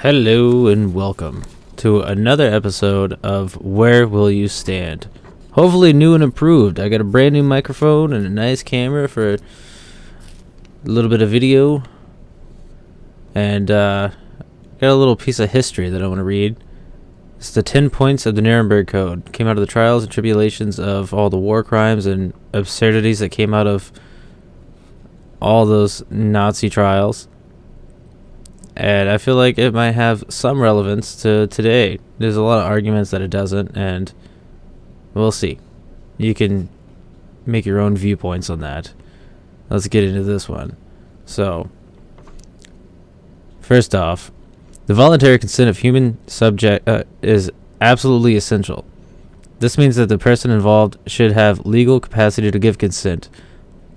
Hello and welcome to another episode of Where Will You Stand? Hopefully new and improved. I got a brand new microphone and a nice camera for a little bit of video. And got a little piece of history that I want to read. It's the 10 points of the Nuremberg Code. Came out of the trials and tribulations of all the war crimes and absurdities that came out of all those Nazi trials. And I feel like it might have some relevance to today. There's a lot of arguments that it doesn't, and we'll see. You can make your own viewpoints on that. Let's get into this one. So, first off, the voluntary consent of human subject is absolutely essential. This means that the person involved should have legal capacity to give consent,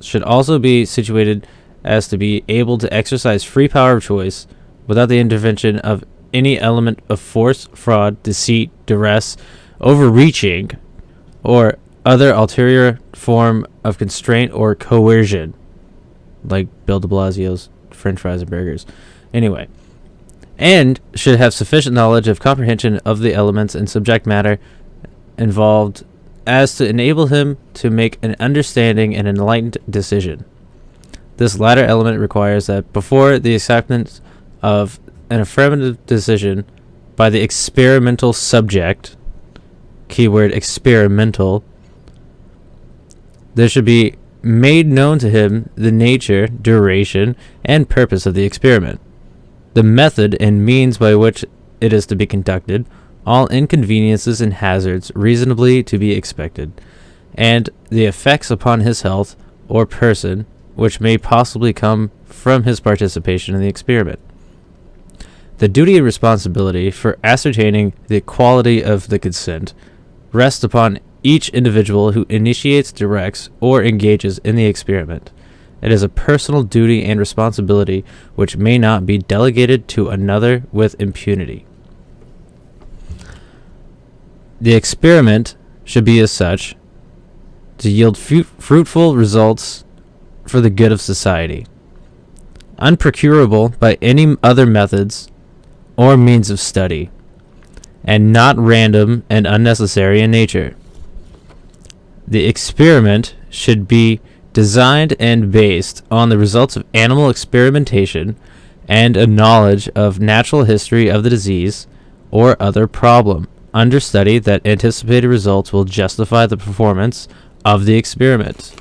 should also be situated as to be able to exercise free power of choice without the intervention of any element of force, fraud, deceit, duress, overreaching, or other ulterior form of constraint or coercion, like Bill de Blasio's French fries and burgers. Anyway, and should have sufficient knowledge of comprehension of the elements and subject matter involved as to enable him to make an understanding and enlightened decision. This latter element requires that before the acceptance of an affirmative decision by the experimental subject, keyword experimental, there should be made known to him the nature, duration, and purpose of the experiment, the method and means by which it is to be conducted, all inconveniences and hazards reasonably to be expected, and the effects upon his health or person which may possibly come from his participation in the experiment. The duty and responsibility for ascertaining the quality of the consent rests upon each individual who initiates, directs, or engages in the experiment. It is a personal duty and responsibility which may not be delegated to another with impunity. The experiment should be as such to yield fruitful results for the good of society, unprocurable by any other methods or means of study, and not random and unnecessary in nature. The experiment should be designed and based on the results of animal experimentation and a knowledge of natural history of the disease or other problem, under study that anticipated results will justify the performance of the experiment.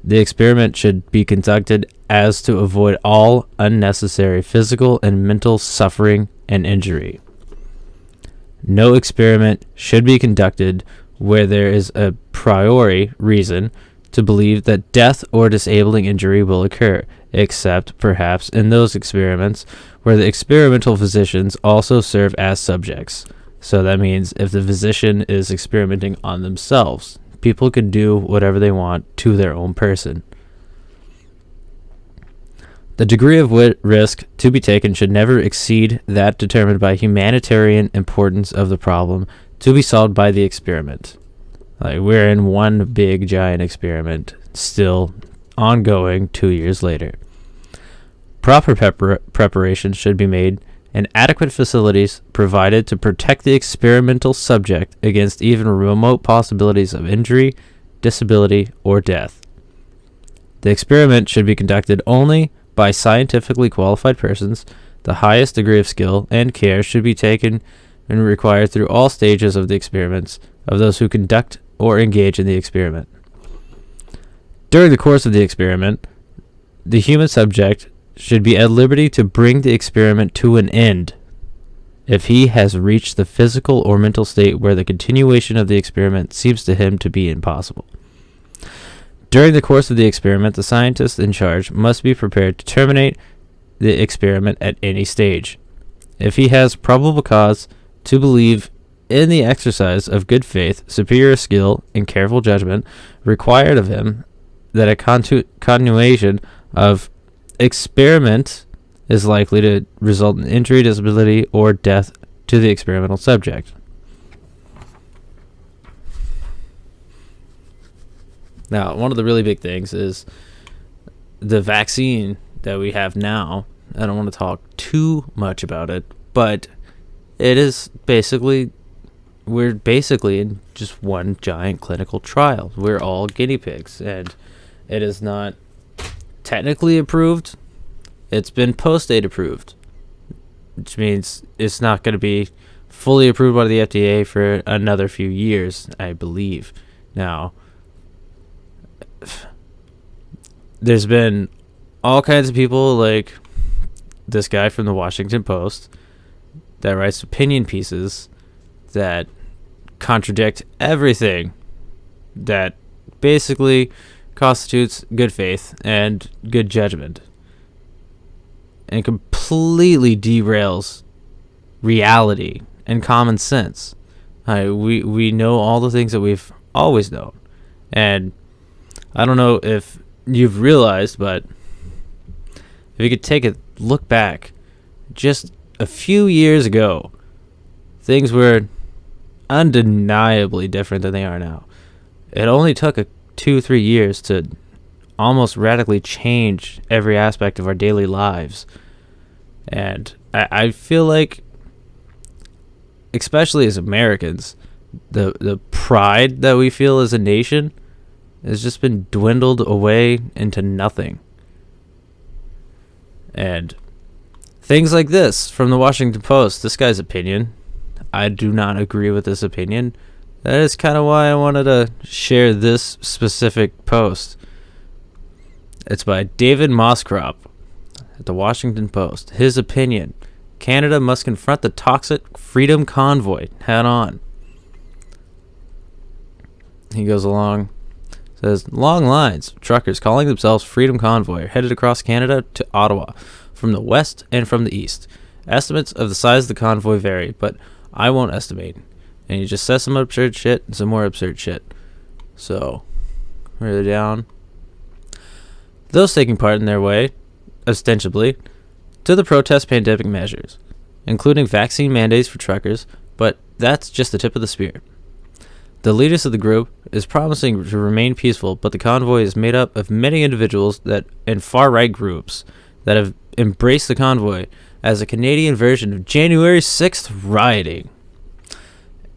The experiment should be conducted as to avoid all unnecessary physical and mental suffering and injury. No experiment should be conducted where there is a priori reason to believe that death or disabling injury will occur, except perhaps in those experiments where the experimental physicians also serve as subjects. So that means if the physician is experimenting on themselves, people can do whatever they want to their own person. The degree of risk to be taken should never exceed that determined by humanitarian importance of the problem to be solved by the experiment. Like, we're in one big giant experiment, still ongoing 2 years later. Proper preparations should be made and adequate facilities provided to protect the experimental subject against even remote possibilities of injury, disability, or death. The experiment should be conducted only by scientifically qualified persons. The highest degree of skill and care should be taken and required through all stages of the experiments of those who conduct or engage in the experiment. During the course of the experiment, the human subject should be at liberty to bring the experiment to an end if he has reached the physical or mental state where the continuation of the experiment seems to him to be impossible. During the course of the experiment, the scientist in charge must be prepared to terminate the experiment at any stage, if he has probable cause to believe in the exercise of good faith, superior skill, and careful judgment required of him that a continuation of experiment is likely to result in injury, disability, or death to the experimental subject. Now, one of the really big things is the vaccine that we have now I don't want to talk too much about it, but it is basically, we're basically in just one giant clinical trial. We're all guinea pigs, and it is not technically approved. It's been post-date approved, which means it's not going to be fully approved by the FDA for another few years, I believe. Now, there's been all kinds of people like this guy from the Washington Post that writes opinion pieces that contradict everything that basically constitutes good faith and good judgment, and completely derails reality and common sense. We know all the things that we've always known, and I don't know if you've realized, but if you could take a look back just a few years ago, things were undeniably different than they are now. It only took 2-3 years to almost radically change every aspect of our daily lives. And I feel like, especially as Americans, the pride that we feel as a nation has just been dwindled away into nothing. And things like this from the Washington Post, this guy's opinion, I do not agree with this opinion. That is kind of why I wanted to share this specific post. It's by David Moscrop at the Washington Post. His opinion: Canada must confront the toxic Freedom Convoy head on. He goes along, says, long lines of truckers calling themselves Freedom Convoy are headed across Canada to Ottawa from the west and from the east. Estimates of the size of the convoy vary, but I won't estimate. And he just says some absurd shit and some more absurd shit. So, further down, those taking part in their way, ostensibly, to the protest pandemic measures, including vaccine mandates for truckers, but that's just the tip of the spear. The leaders of the group is promising to remain peaceful, but the convoy is made up of many individuals that and far-right groups that have embraced the convoy as a Canadian version of January 6th rioting.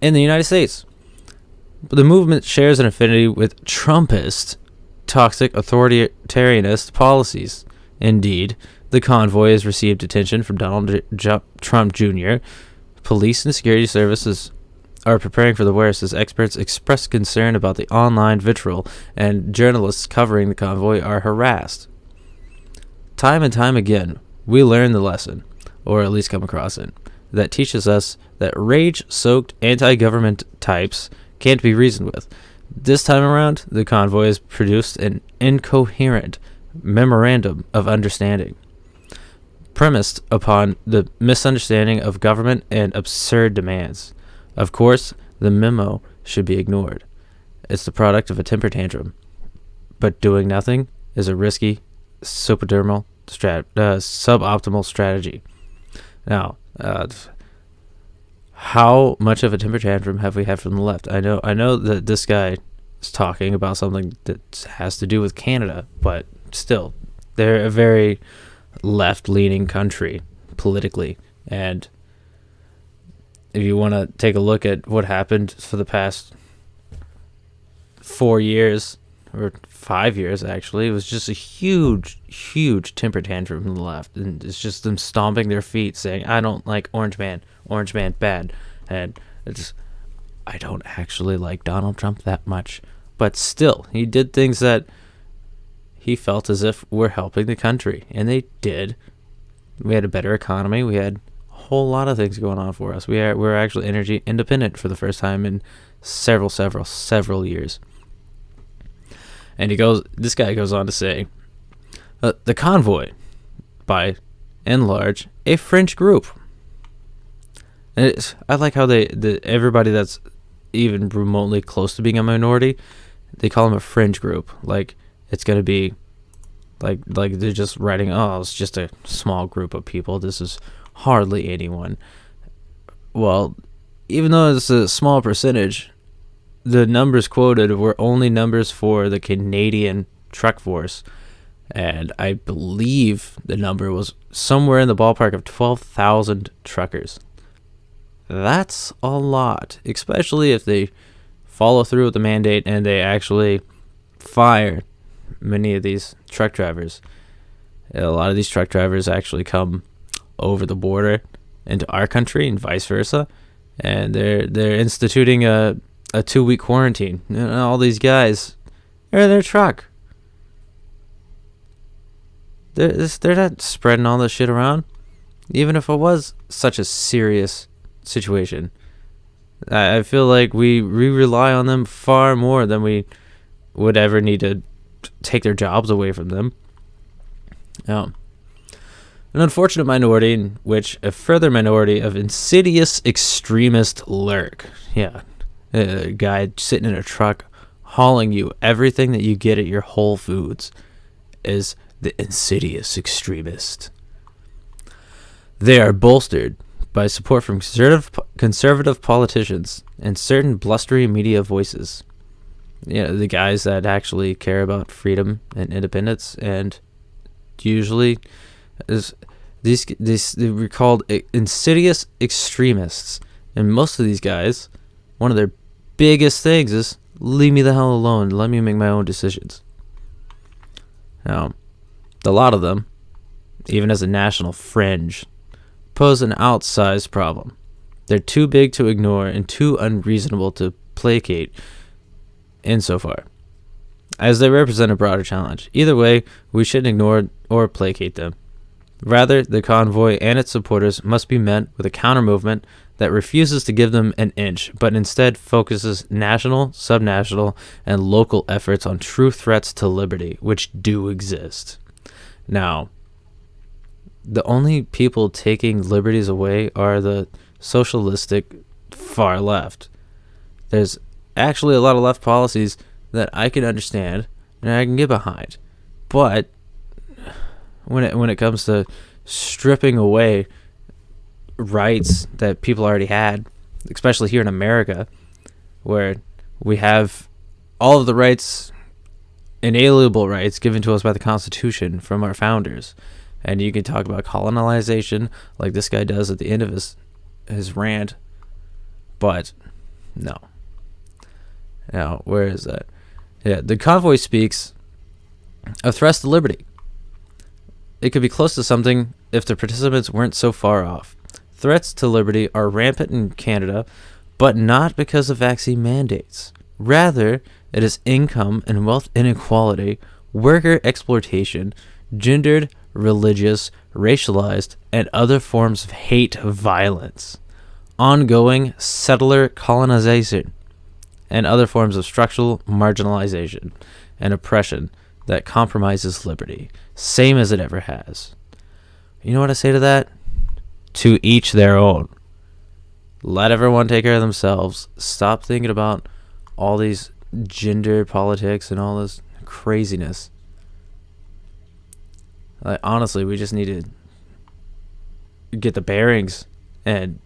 In the United States, the movement shares an affinity with Trumpist, toxic authoritarianist policies. Indeed, the convoy has received attention from Donald Trump Jr. Police and security services are preparing for the worst as experts express concern about the online vitriol, and journalists covering the convoy are harassed. Time and time again, we learn the lesson, or at least come across it, that teaches us that rage-soaked anti-government types can't be reasoned with. This time around, the convoy has produced an incoherent memorandum of understanding, premised upon the misunderstanding of government and absurd demands. Of course, the memo should be ignored. It's the product of a temper tantrum. But doing nothing is a risky, suboptimal strategy. Now, how much of a temper tantrum have we had from the left? I know that this guy is talking about something that has to do with Canada, but still, they're a very left-leaning country politically, and if you want to take a look at what happened for the past 4 years, or 5 years actually, it was just a huge temper tantrum from the left, and it's just them stomping their feet saying, I don't like Orange Man bad, and I don't actually like Donald Trump that much, but still, he did things that he felt as if were helping the country, and they did. We had a better economy, we had whole lot of things going on for us. We're actually energy independent for the first time in several years. And this guy goes on to say, the convoy, by and large, a French group. And I like how everybody that's even remotely close to being a minority, they call them a fringe group. Like it's gonna be, like they're just writing, oh, it's just a small group of people. This is hardly anyone. Well, even though it's a small percentage, the numbers quoted were only numbers for the Canadian truck force, And I believe the number was somewhere in the ballpark of 12,000 truckers. That's a lot, especially if they follow through with the mandate and they actually fire many of these truck drivers. A lot of these truck drivers actually come over the border into our country and vice versa, and they're instituting a 2-week quarantine. And all these guys are in their truck. They're not spreading all this shit around, even if it was such a serious situation. I feel like we rely on them far more than we would ever need to take their jobs away from them. An unfortunate minority in which a further minority of insidious extremists lurk. Yeah, a guy sitting in a truck hauling you everything that you get at your Whole Foods is the insidious extremist. They are bolstered by support from conservative politicians and certain blustery media voices. The guys that actually care about freedom and independence, and usually these were called insidious extremists. And most of these guys, one of their biggest things is leave me the hell alone, let me make my own decisions. Now, a lot of them, even as a national fringe, pose an outsized problem. They're too big to ignore and too unreasonable to placate insofar as they represent a broader challenge. Either way, we shouldn't ignore or placate them. Rather, the convoy and its supporters must be met with a counter-movement that refuses to give them an inch, but instead focuses national, subnational, and local efforts on true threats to liberty, which do exist. Now, the only people taking liberties away are the socialistic far left. There's actually a lot of left policies that I can understand and I can get behind, but when it comes to stripping away rights that people already had, especially here in America, where we have all of the rights, inalienable rights given to us by the Constitution from our founders. And you can talk about colonization like this guy does at the end of his rant, but no. Now, where is that? Yeah, the convoy speaks of threats to liberty. It could be close to something if the participants weren't so far off. Threats to liberty are rampant in Canada, but not because of vaccine mandates. Rather, it is income and wealth inequality, worker exploitation, gendered, religious, racialized, and other forms of hate violence, ongoing settler colonization, and other forms of structural marginalization and oppression that compromises liberty, same as it ever has. You know what I say to that? To each their own. Let everyone take care of themselves. Stop thinking about all these gender politics and all this craziness. Like, honestly, we just need to get the bearings and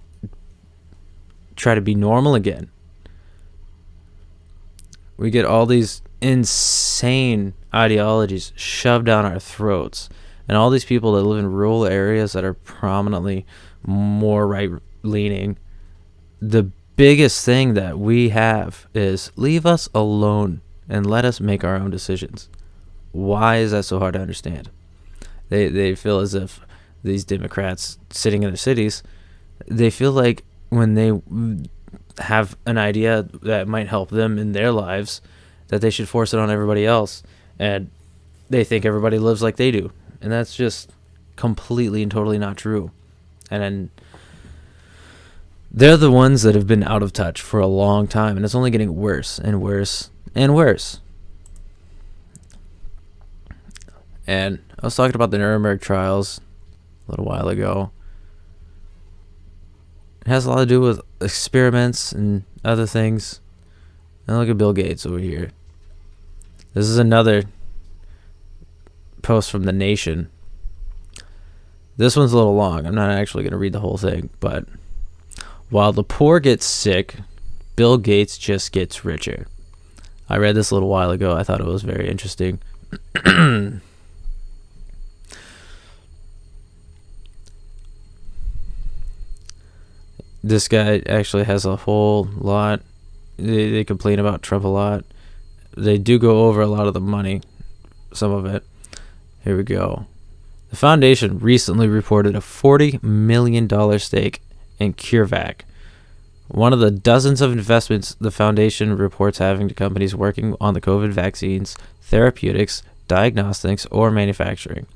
try to be normal again. We get all these insane ideologies shoved down our throats, and all these people that live in rural areas that are prominently more right-leaning, the biggest thing that we have is leave us alone and let us make our own decisions. Why is that so hard to understand? They feel as if these Democrats sitting in their cities, they feel like when they have an idea that might help them in their lives, that they should force it on everybody else, and they think everybody lives like they do, and that's just completely and totally not true. And they're the ones that have been out of touch for a long time, and it's only getting worse and worse and worse. And I was talking about the Nuremberg trials a little while ago. It has a lot to do with experiments and other things. And look at Bill Gates over here. This is another post from The Nation. This one's a little long. I'm not actually going to read the whole thing. But while the poor get sick, Bill Gates just gets richer. I read this a little while ago. I thought it was very interesting. This guy actually has a whole lot. They complain about Trump a lot. They do go over a lot of the money, some of it. Here we go. The foundation recently reported a $40 million stake in CureVac, one of the dozens of investments the foundation reports having to companies working on the COVID vaccines, therapeutics, diagnostics, or manufacturing.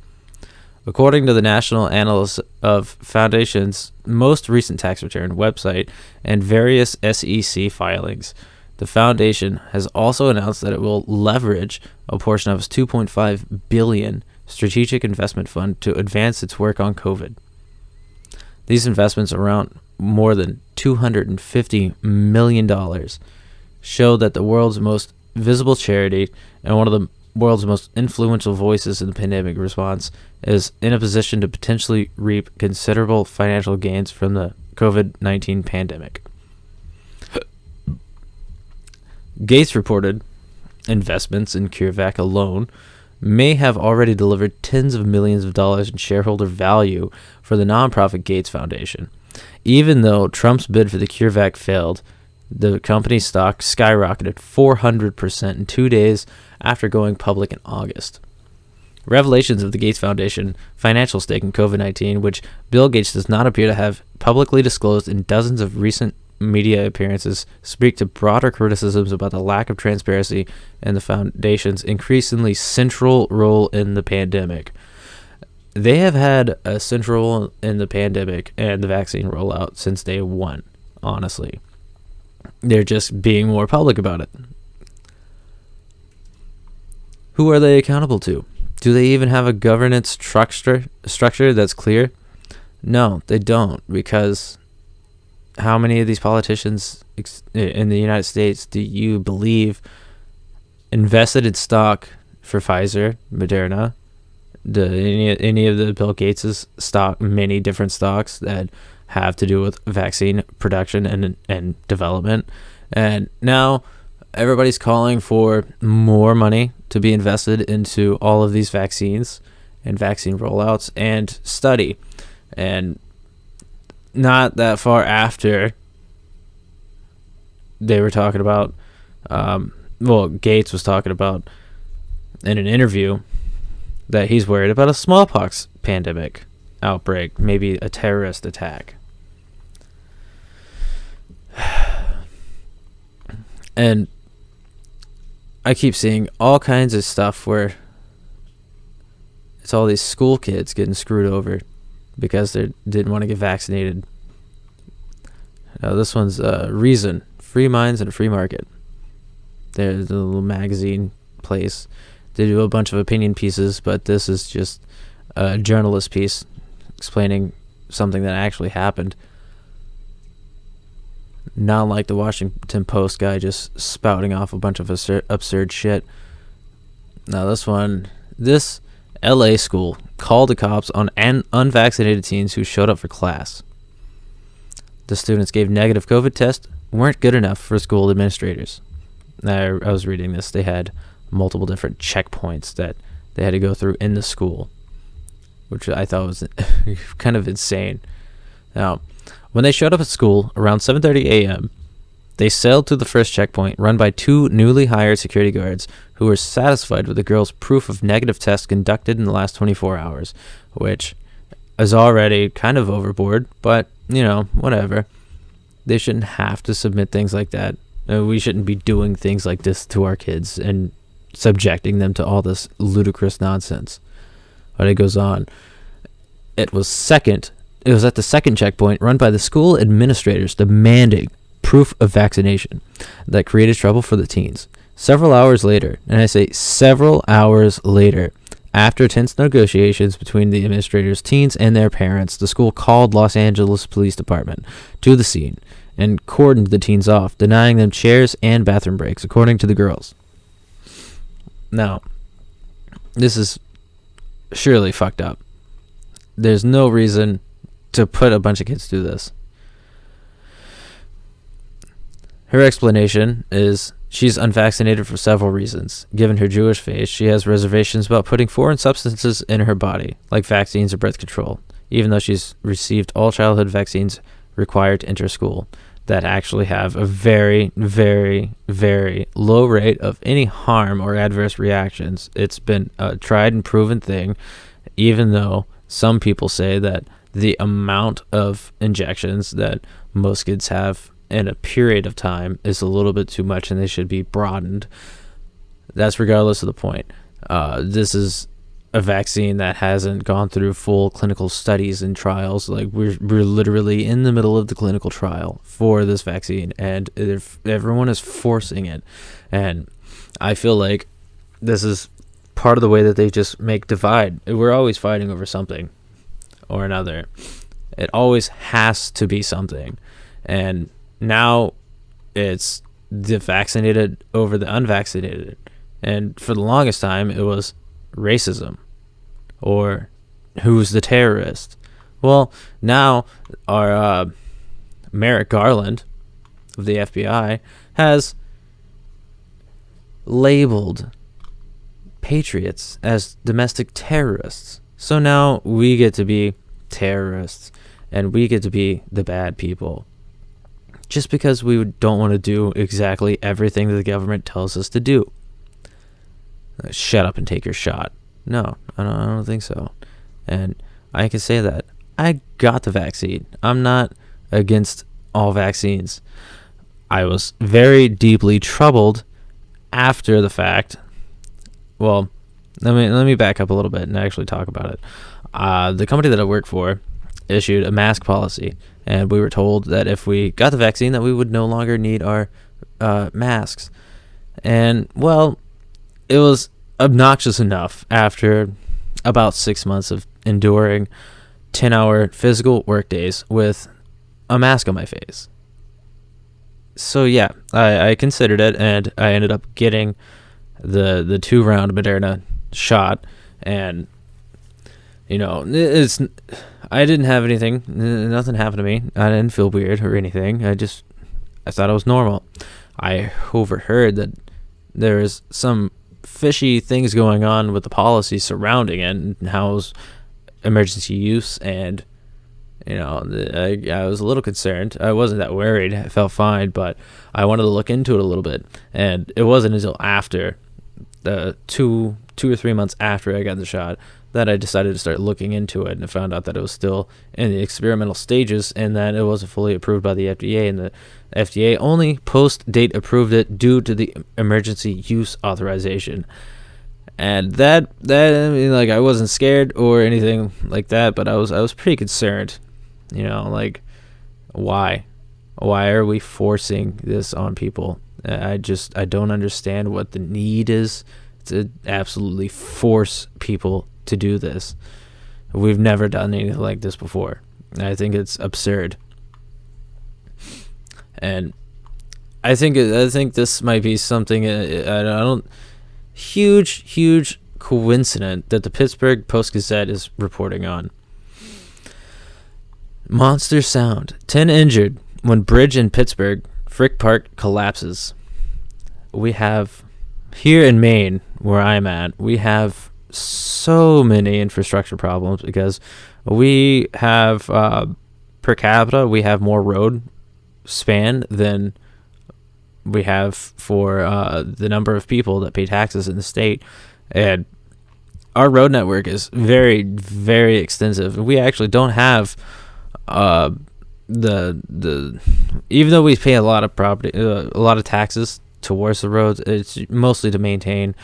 According to the National Analyst of Foundation's most recent tax return website and various SEC filings, the foundation has also announced that it will leverage a portion of its $2.5 billion strategic investment fund to advance its work on COVID. These investments, around more than $250 million, show that the world's most visible charity and one of the world's most influential voices in the pandemic response is in a position to potentially reap considerable financial gains from the COVID-19 pandemic. Gates reported investments in CureVac alone may have already delivered tens of millions of dollars in shareholder value for the nonprofit Gates Foundation. Even though Trump's bid for the CureVac failed, the company's stock skyrocketed 400% in 2 days after going public in August. Revelations of the Gates Foundation financial stake in COVID-19, which Bill Gates does not appear to have publicly disclosed in dozens of recent media appearances, speak to broader criticisms about the lack of transparency and the foundation's increasingly central role in the pandemic. They have had a central role in the pandemic and the vaccine rollout since day one, honestly. They're just being more public about it. Who are they accountable to? Do they even have a governance structure that's clear? No, they don't, because how many of these politicians in the United States do you believe invested in stock for Pfizer, Moderna, any of the Bill Gates' stock, many different stocks that have to do with vaccine production and development? And now everybody's calling for more money to be invested into all of these vaccines and vaccine rollouts and study. And not that far after, they were talking about, Gates was talking about in an interview that he's worried about a smallpox pandemic outbreak, maybe a terrorist attack. And I keep seeing all kinds of stuff where it's all these school kids getting screwed over because they didn't want to get vaccinated. Now this one's Reason, Free Minds and a Free Market. There's a little magazine place. They do a bunch of opinion pieces, but this is just a journalist piece explaining something that actually happened. Not like the Washington Post guy just spouting off a bunch of absurd shit. Now this LA school called the cops on unvaccinated teens who showed up for class. The students gave negative COVID tests, weren't good enough for school administrators. I was reading this. They had multiple different checkpoints that they had to go through in the school, which I thought was kind of insane. Now, when they showed up at school around 7:30 a.m., they sailed to the first checkpoint run by two newly hired security guards who were satisfied with the girls' proof of negative tests conducted in the last 24 hours, which is already kind of overboard, but, whatever. They shouldn't have to submit things like that. We shouldn't be doing things like this to our kids and subjecting them to all this ludicrous nonsense. But it goes on. It was at the second checkpoint run by the school administrators demanding proof of vaccination that created trouble for the teens. Several hours later, and I say several hours later, after tense negotiations between the administrators, teens, and their parents, the school called Los Angeles Police Department to the scene and cordoned the teens off, denying them chairs and bathroom breaks, according to the girls. Now, this is surely fucked up. There's no reason to put a bunch of kids through this. Her explanation is she's unvaccinated for several reasons. Given her Jewish faith, she has reservations about putting foreign substances in her body, like vaccines or birth control, even though she's received all childhood vaccines required to enter school that actually have a very, very, very low rate of any harm or adverse reactions. It's been a tried and proven thing, even though some people say that the amount of injections that most kids have in a period of time is a little bit too much and they should be broadened. That's regardless of the point. This is a vaccine that hasn't gone through full clinical studies and trials. Like we're literally in the middle of the clinical trial for this vaccine, and if everyone is forcing it, and I feel like this is part of the way that they just make divide. We're always fighting over something or another. It always has to be something, and now it's the vaccinated over the unvaccinated, and for the longest time it was racism or who's the terrorist. Well, now our Merrick Garland of the FBI has labeled patriots as domestic terrorists. So now we get to be terrorists and we get to be the bad people just because we don't want to do exactly everything that the government tells us to do. Shut up and take your shot. No, I don't think so. And I can say that. I got the vaccine. I'm not against all vaccines. I was very deeply troubled after the fact. Well, let me back up a little bit and actually talk about it. The company that I work for issued a mask policy, and we were told that if we got the vaccine that we would no longer need our masks. And, well, it was obnoxious enough after about 6 months of enduring 10-hour physical work days with a mask on my face. So yeah, I considered it, and I ended up getting the 2-round Moderna shot, and I didn't have anything, nothing happened to me. I didn't feel weird or anything. I thought it was normal. I overheard that there is some fishy things going on with the policy surrounding it and how it was emergency use, and I was a little concerned. I wasn't that worried. I felt fine, but I wanted to look into it a little bit, and it wasn't until after the 2 or 3 months after I got the shot that I decided to start looking into it, and I found out that it was still in the experimental stages and that it wasn't fully approved by the FDA, and the FDA only post-date approved it due to the emergency use authorization. And that I wasn't scared or anything like that, but I was pretty concerned. Why are we forcing this on people? I don't understand what the need is to absolutely force people to do this. We've never done anything like this before. I think it's absurd. And I think this might be something huge coincidence that the Pittsburgh Post-Gazette is reporting on. Monster sound. 10 injured when bridge in Pittsburgh Frick Park collapses. We have here in Maine, where I'm at, we have so many infrastructure problems because we have per capita we have more road span than we have for the number of people that pay taxes in the state, and our road network is very, very extensive. We actually don't have the even though we pay a lot of a lot of taxes towards the roads, it's mostly to maintain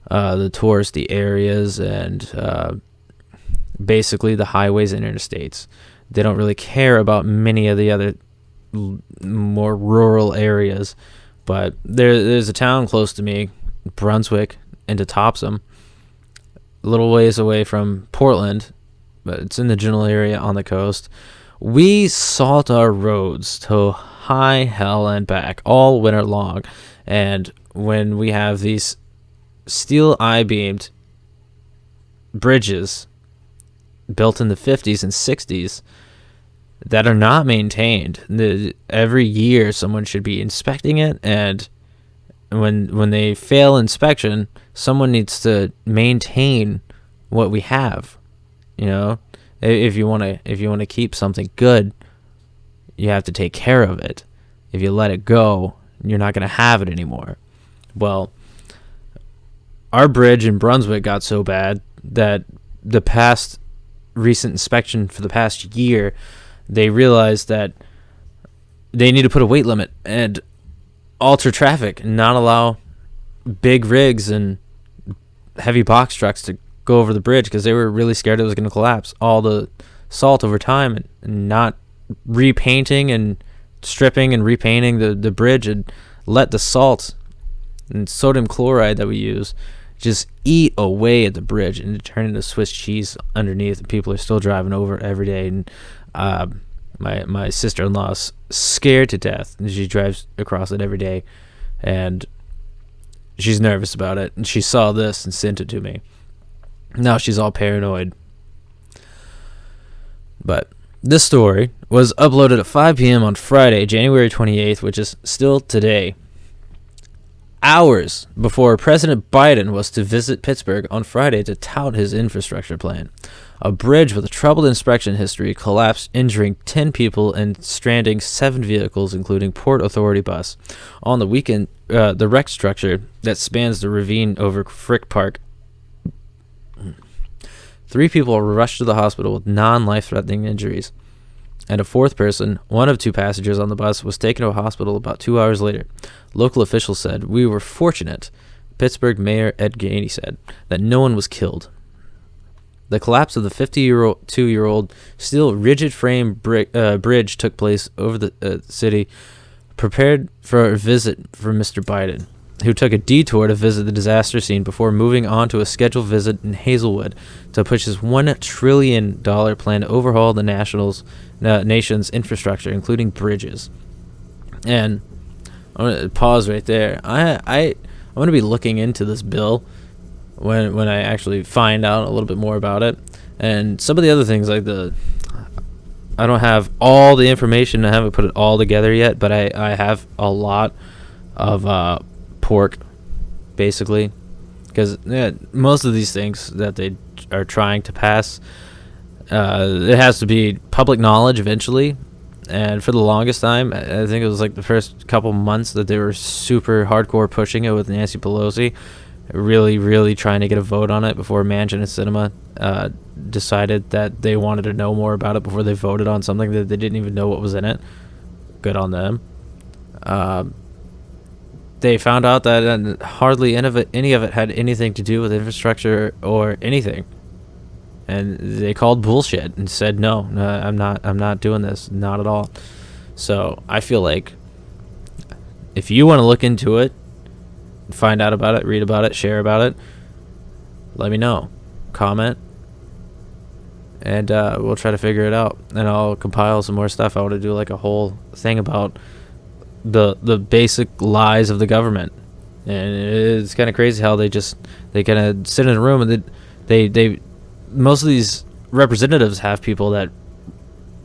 the touristy areas and basically the highways and interstates. They don't really care about many of the other more rural areas, but there's a town close to me, Brunswick, into Topsom, a little ways away from Portland, but it's in the general area on the coast. We salt our roads to high hell and back all winter long, and when we have these steel I-beamed bridges built in the 50s and 60s that are not maintained, every year someone should be inspecting it, and when they fail inspection, someone needs to maintain what we have. If you want to keep something good, you have to take care of it. If you let it go, you're not going to have it anymore. Well, our bridge in Brunswick got so bad that the past recent inspection for the past year, they realized that they need to put a weight limit and alter traffic and not allow big rigs and heavy box trucks to go over the bridge because they were really scared it was going to collapse. All the salt over time and not repainting and stripping and repainting the bridge and let the salt and sodium chloride that we use just eat away at the bridge and turn into Swiss cheese underneath. And people are still driving over every day. And my sister-in-law's scared to death, and she drives across it every day, and she's nervous about it. And she saw this and sent it to me. Now she's all paranoid. But this story was uploaded at 5 p.m. on Friday, January 28th, which is still today, hours before President Biden was to visit Pittsburgh on Friday to tout his infrastructure plan. A bridge with a troubled inspection history collapsed, injuring 10 people and stranding 7 vehicles, including Port Authority bus. On the weekend, the wrecked structure that spans the ravine over Frick Park, 3 people were rushed to the hospital with non-life-threatening injuries, and a 4th person, one of 2 passengers on the bus, was taken to a hospital about 2 hours later. Local officials said, "We were fortunate," Pittsburgh Mayor Ed Gainey said, "that no one was killed." The collapse of the 52-year-old steel rigid-frame bridge took place over the city, prepared for a visit from Mr. Biden, who took a detour to visit the disaster scene before moving on to a scheduled visit in Hazelwood to push his $1 trillion plan to overhaul the nation's infrastructure, including bridges. And I'm going to pause right there. I'm going to be looking into this bill when I actually find out a little bit more about it. And some of the other things, like I don't have all the information. I haven't put it all together yet, but I have a lot of pork, basically, because most of these things that they are trying to pass, it has to be public knowledge eventually. And for the longest time, I think it was like the first couple months that they were super hardcore pushing it with Nancy Pelosi, really, really trying to get a vote on it before Manchin and Sinema decided that they wanted to know more about it before they voted on something that they didn't even know what was in it. Good on them. They found out that hardly any of it had anything to do with infrastructure or anything, and they called bullshit and said, no, I'm not doing this, not at all. So I feel like if you want to look into it, find out about it, read about it, share about it, let me know, comment, and we'll try to figure it out. And I'll compile some more stuff. I want to do like a whole thing about the basic lies of the government. And it's kind of crazy how they kind of sit in a room and they most of these representatives have people that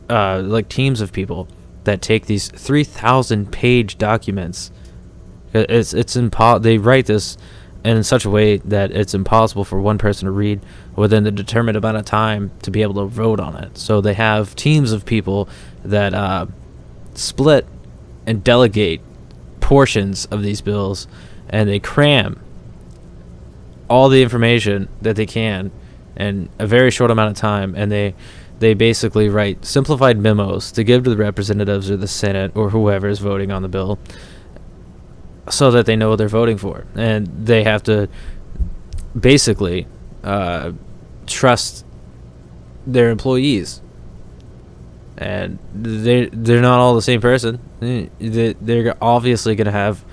like teams of people that take these 3,000 page documents. They write this in such a way that it's impossible for one person to read within the determined amount of time to be able to vote on it. So they have teams of people that split and delegate portions of these bills, and they cram all the information that they can in a very short amount of time, and they basically write simplified memos to give to the representatives or the Senate or whoever is voting on the bill so that they know what they're voting for. And they have to basically trust their employees. And they're not all the same person. They're obviously going to have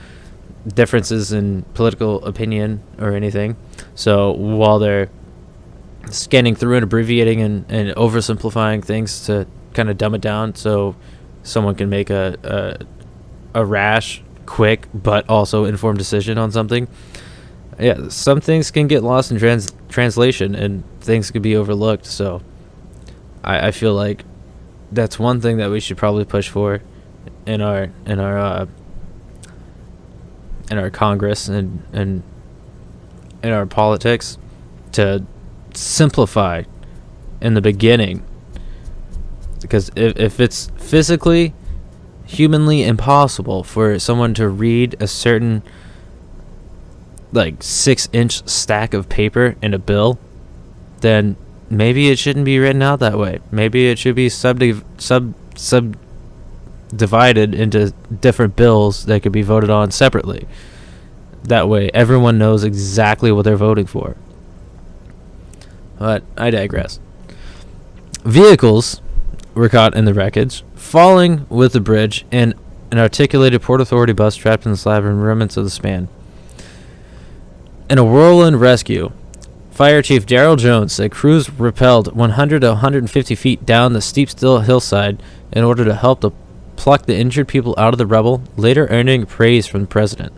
differences in political opinion or anything. So while they're scanning through and abbreviating and oversimplifying things to kind of dumb it down so someone can make a rash, quick, but also informed decision on something, some things can get lost in translation and things could be overlooked. So I feel like that's one thing that we should probably push for in our Congress and in our politics, to simplify in the beginning, because if it's physically humanly impossible for someone to read a certain 6-inch stack of paper in a bill, then maybe it shouldn't be written out that way. Maybe it should be subdivided into different bills that could be voted on separately. That way everyone knows exactly what they're voting for. But I digress. Vehicles were caught in the wreckage, falling with the bridge, and an articulated Port Authority bus trapped in the slab and remnants of the span. In a whirlwind rescue, Fire Chief Darrell Jones said crews rappelled 100 to 150 feet down the steep still hillside in order to help to pluck the injured people out of the rubble, later earning praise from the president.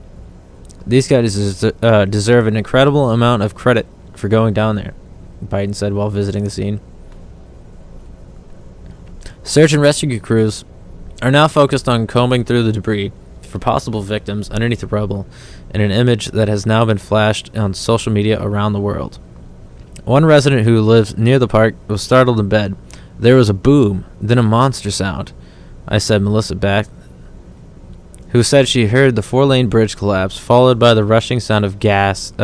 These guys deserve an incredible amount of credit for going down there, Biden said while visiting the scene. Search and rescue crews are now focused on combing through the debris for possible victims underneath the rubble, in an image that has now been flashed on social media around the world. One resident who lives near the park was startled in bed. There was a boom, then a monster sound, I said Melissa Back, who said she heard the 4-lane bridge collapse, followed by the rushing sound of a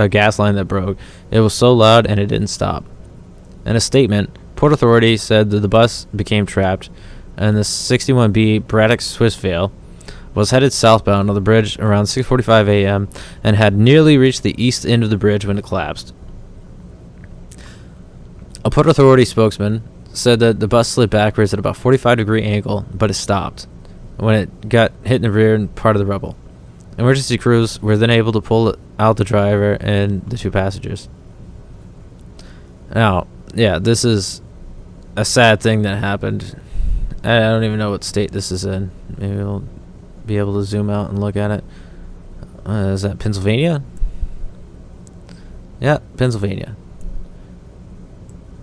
gas line that broke. It was so loud and it didn't stop. In a statement, Port Authority said that the bus became trapped, and the 61B Braddock Swissvale was headed southbound on the bridge around 6:45 a.m. and had nearly reached the east end of the bridge when it collapsed. A Port Authority spokesman said that the bus slid backwards at about 45-degree angle, but it stopped when it got hit in the rear and part of the rubble. Emergency crews were then able to pull out the driver and the 2 passengers. Now, yeah, this is a sad thing that happened. I don't even know what state this is in. Maybe we'll be able to zoom out and look at it. Is that Pennsylvania? Yeah, Pennsylvania.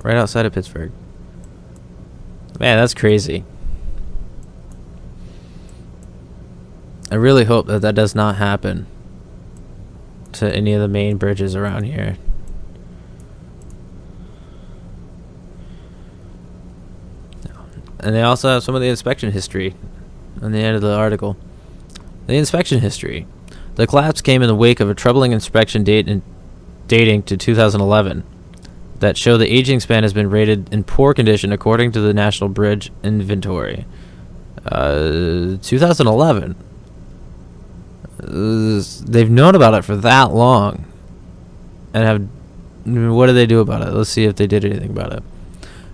Right outside of Pittsburgh. Man, that's crazy. I really hope that that does not happen to any of the main bridges around here. And they also have some of the inspection history on the end of the article. The inspection history. The collapse came in the wake of a troubling inspection dating to 2011 that show the aging span has been rated in poor condition according to the National Bridge Inventory. 2011. They've known about it for that long. And what did they do about it? Let's see if they did anything about it.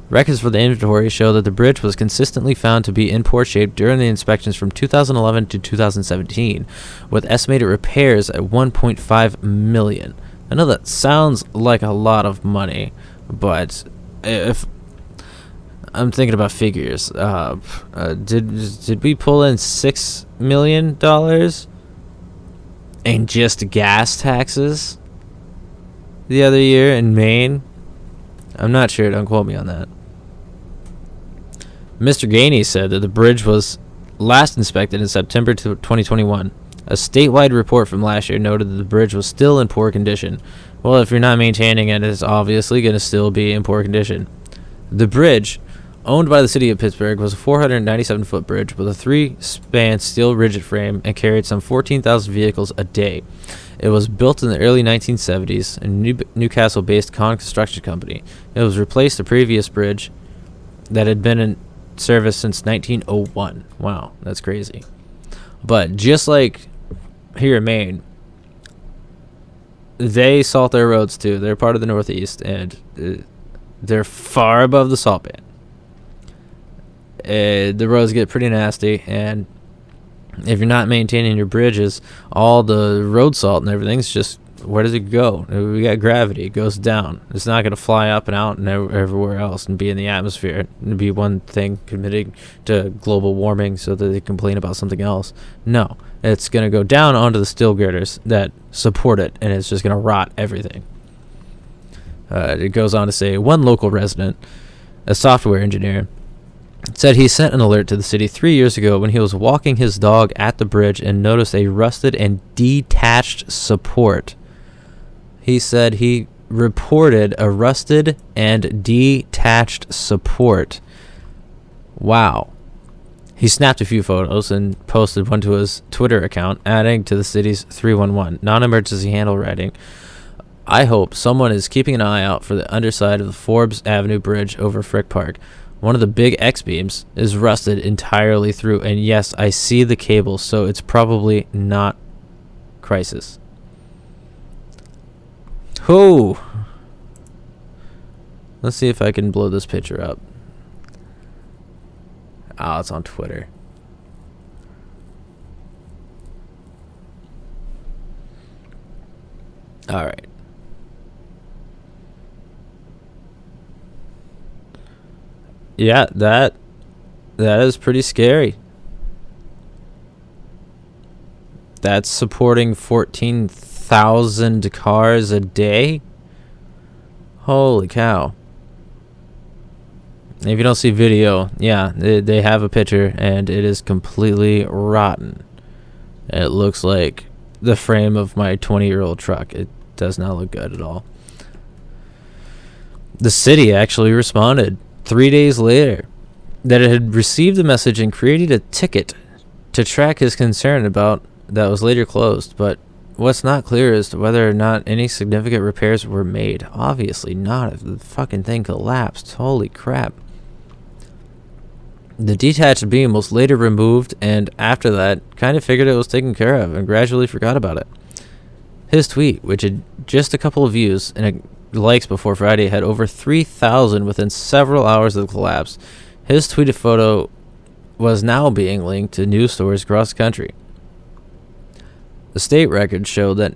Records for the inventory show that the bridge was consistently found to be in poor shape during the inspections from 2011 to 2017, with estimated repairs at $1.5 million. I know that sounds like a lot of money, but if I'm thinking about figures, did we pull in $6 million in just gas taxes the other year in Maine? I'm not sure. Don't quote me on that. Mr. Gainey said that the bridge was last inspected in September 2021. A statewide report from last year noted that the bridge was still in poor condition. Well, if you're not maintaining it, it's obviously going to still be in poor condition. The bridge, owned by the city of Pittsburgh, was a 497-foot bridge with a 3-span steel rigid frame and carried some 14,000 vehicles a day. It was built in the early 1970s, a Newcastle-based construction company. It was replaced the previous bridge that had been in service since 1901. Wow, that's crazy. But just like here in Maine, they salt their roads too. They're part of the Northeast, and they're far above the salt ban. The roads get pretty nasty, and if you're not maintaining your bridges, all the road salt and everything's just, where does it go? We got gravity. It goes down. It's not going to fly up and out and everywhere else and be in the atmosphere and be one thing committing to global warming so that they complain about something else. No, it's going to go down onto the steel girders that support it, and it's just going to rot everything. It goes on to say, one local resident, a software engineer, said he sent an alert to the city 3 years ago when he was walking his dog at the bridge and noticed a rusted and detached support. He said he reported a rusted and detached support. Wow. He snapped a few photos and posted one to his Twitter account, adding to the city's 311 non-emergency handle writing, "I hope someone is keeping an eye out for the underside of the Forbes Avenue Bridge over Frick Park. One of the big X-beams is rusted entirely through, and yes, I see the cable, so it's probably not crisis." Oh! Let's see if I can blow this picture up. Oh, it's on Twitter. All right. Yeah, that is pretty scary. That's supporting 14,000 cars a day. Holy cow. If you don't see video, yeah, they have a picture, and it is completely rotten. It looks like the frame of my 20-year-old truck. It does not look good at all. The city actually responded 3 days later that it had received the message and created a ticket to track his concern about that was later closed, but what's not clear is whether or not any significant repairs were made. Obviously not, if the fucking thing collapsed. Holy crap. The detached beam was later removed, and after that, kind of figured it was taken care of and gradually forgot about it. His tweet, which had just a couple of views and likes before Friday, had over 3,000 within several hours of the collapse. His tweeted photo was now being linked to news stories across the country. The state records showed that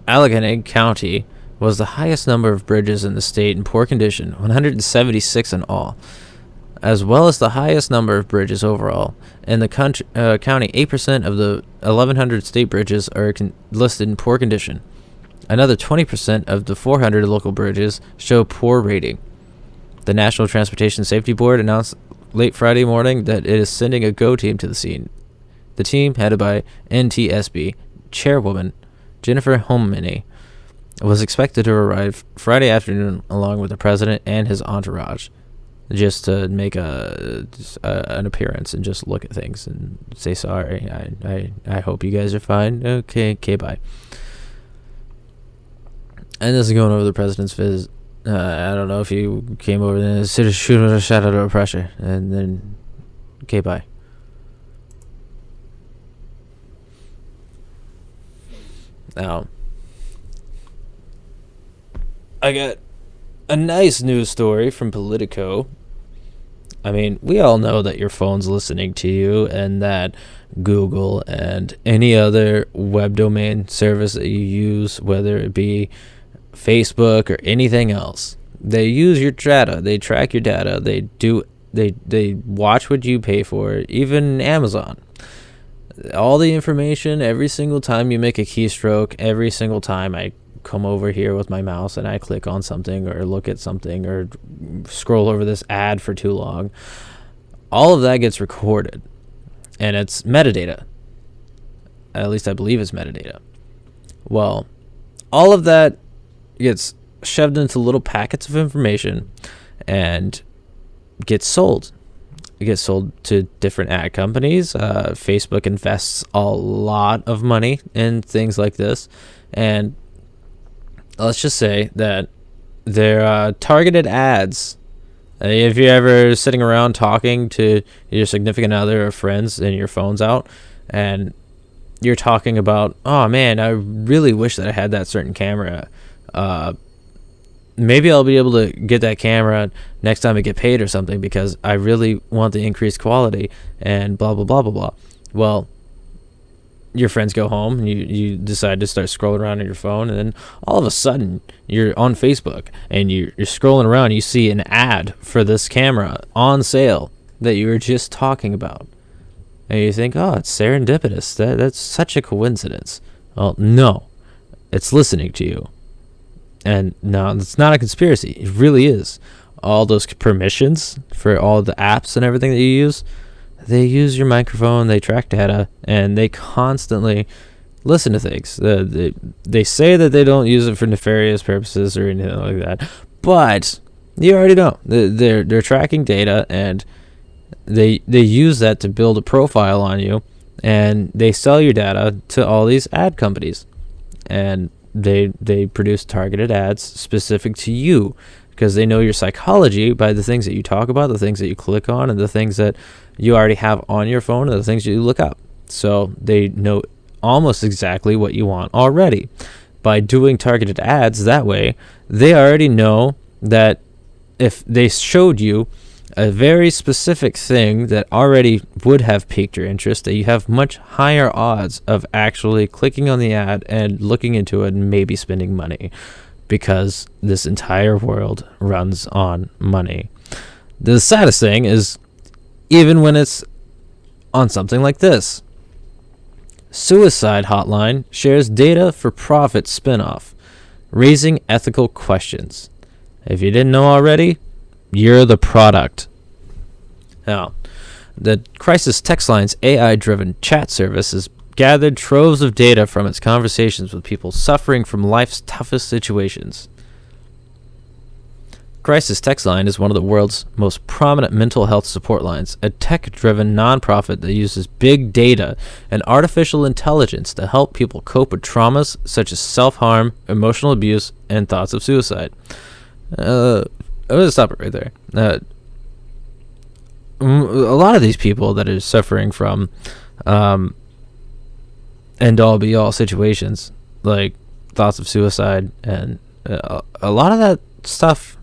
Allegheny County was the highest number of bridges in the state in poor condition, 176 in all, as well as the highest number of bridges overall. In the county, 8% of the 1,100 state bridges are listed in poor condition. Another 20% of the 400 local bridges show poor rating. The National Transportation Safety Board announced late Friday morning that it is sending a GO team to the scene. The team, headed by NTSB chairwoman Jennifer Hominy, was expected to arrive Friday afternoon along with the president and his entourage, just to make an appearance and just look at things and say sorry. I hope you guys are fine. Okay, bye. And this is going over the president's visit. I don't know if you came over there and shoot a shot out of pressure, and then okay, bye. Now, I got a nice news story from Politico. I mean, we all know that your phone's listening to you, and that Google and any other web domain service that you use, whether it be Facebook or anything else, they use your data. They track your data. They watch what you pay for. Even Amazon. All the information, every single time you make a keystroke, every single time I come over here with my mouse and I click on something or look at something or scroll over this ad for too long, all of that gets recorded, and it's metadata. At least I believe it's metadata. Well, all of that gets shoved into little packets of information and gets sold. It gets sold to different ad companies. Facebook invests a lot of money in things like this, and let's just say that they're targeted ads. If you're ever sitting around talking to your significant other or friends and your phone's out and you're talking about, oh man, I really wish that I had that certain camera. Maybe I'll be able to get that camera next time I get paid or something because I really want the increased quality and blah, blah, blah, blah, blah. Well, your friends go home and you decide to start scrolling around on your phone, and then all of a sudden you're on Facebook and you're scrolling around, you see an ad for this camera on sale that you were just talking about. And you think, oh, it's serendipitous. That's such a coincidence. Well, no, it's listening to you. And no, it's not a conspiracy. It really is. All those permissions for all the apps and everything that you use, they use your microphone, they track data, and they constantly listen to things. They say that they don't use it for nefarious purposes or anything like that, but you already know. They're tracking data, and they use that to build a profile on you, and they sell your data to all these ad companies, and they produce targeted ads specific to you because they know your psychology by the things that you talk about, the things that you click on, and the things that you already have on your phone, and the things you look up. So they know almost exactly what you want already. By doing targeted ads that way, they already know that if they showed you a very specific thing that already would have piqued your interest, that you have much higher odds of actually clicking on the ad and looking into it and maybe spending money, because this entire world runs on money. The saddest thing is, even when it's on something like this, Suicide Hotline shares data for profit spinoff, raising ethical questions. If you didn't know already, you're the product. Now, the Crisis Text Line's AI-driven chat service has gathered troves of data from its conversations with people suffering from life's toughest situations. Crisis Text Line is one of the world's most prominent mental health support lines, a tech-driven nonprofit that uses big data and artificial intelligence to help people cope with traumas such as self-harm, emotional abuse, and thoughts of suicide. I'm going to stop it right there. A lot of these people that are suffering from end-all be-all situations, like thoughts of suicide, and a lot of that stuff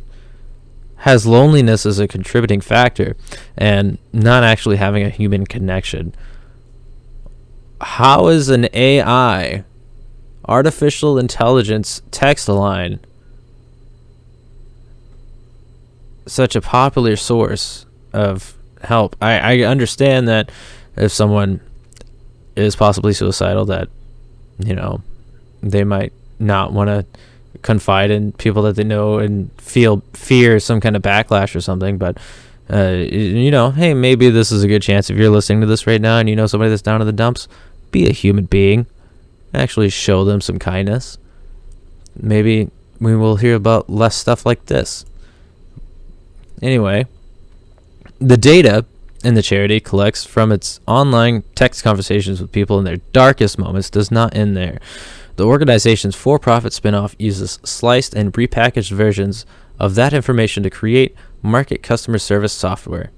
has loneliness as a contributing factor and not actually having a human connection. How is an AI, artificial intelligence text line, such a popular source of help? I understand that if someone is possibly suicidal, that, you know, they might not want to confide in people that they know and fear some kind of backlash or something, but you know, hey, maybe this is a good chance. If you're listening to this right now and you know somebody that's down in the dumps, be a human being, actually show them some kindness. Maybe we will hear about less stuff like this. Anyway, the data in the charity collects from its online text conversations with people in their darkest moments does not end there. The organization's for-profit spinoff uses sliced and repackaged versions of that information to create market customer service software.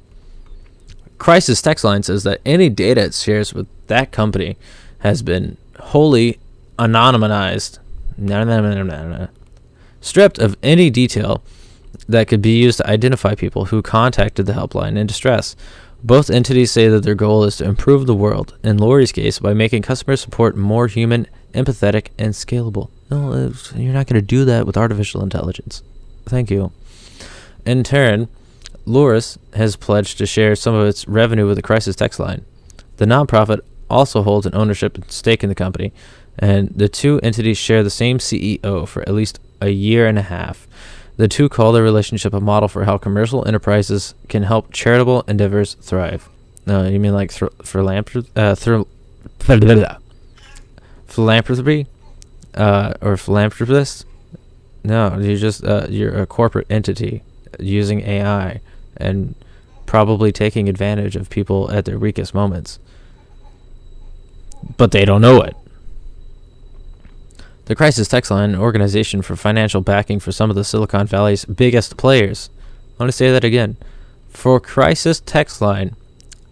Crisis Text Line says that any data it shares with that company has been wholly anonymized, stripped of any detail that could be used to identify people who contacted the helpline in distress. Both entities say that their goal is to improve the world, in Lori's case, by making customer support more human, empathetic, and scalable. No, you're not going to do that with artificial intelligence. Thank you. In turn, Loris has pledged to share some of its revenue with the Crisis Text Line. The nonprofit also holds an ownership stake in the company, and the two entities share the same CEO for at least a year and a half. The two call their relationship a model for how commercial enterprises can help charitable endeavors thrive. No, you mean like philanthropy? Philanthropy? Or philanthropist? No, you're a corporate entity using AI and probably taking advantage of people at their weakest moments. But they don't know it. The Crisis Text Line, an organization for financial backing for some of the Silicon Valley's biggest players. I want to say that again. For Crisis Text Line,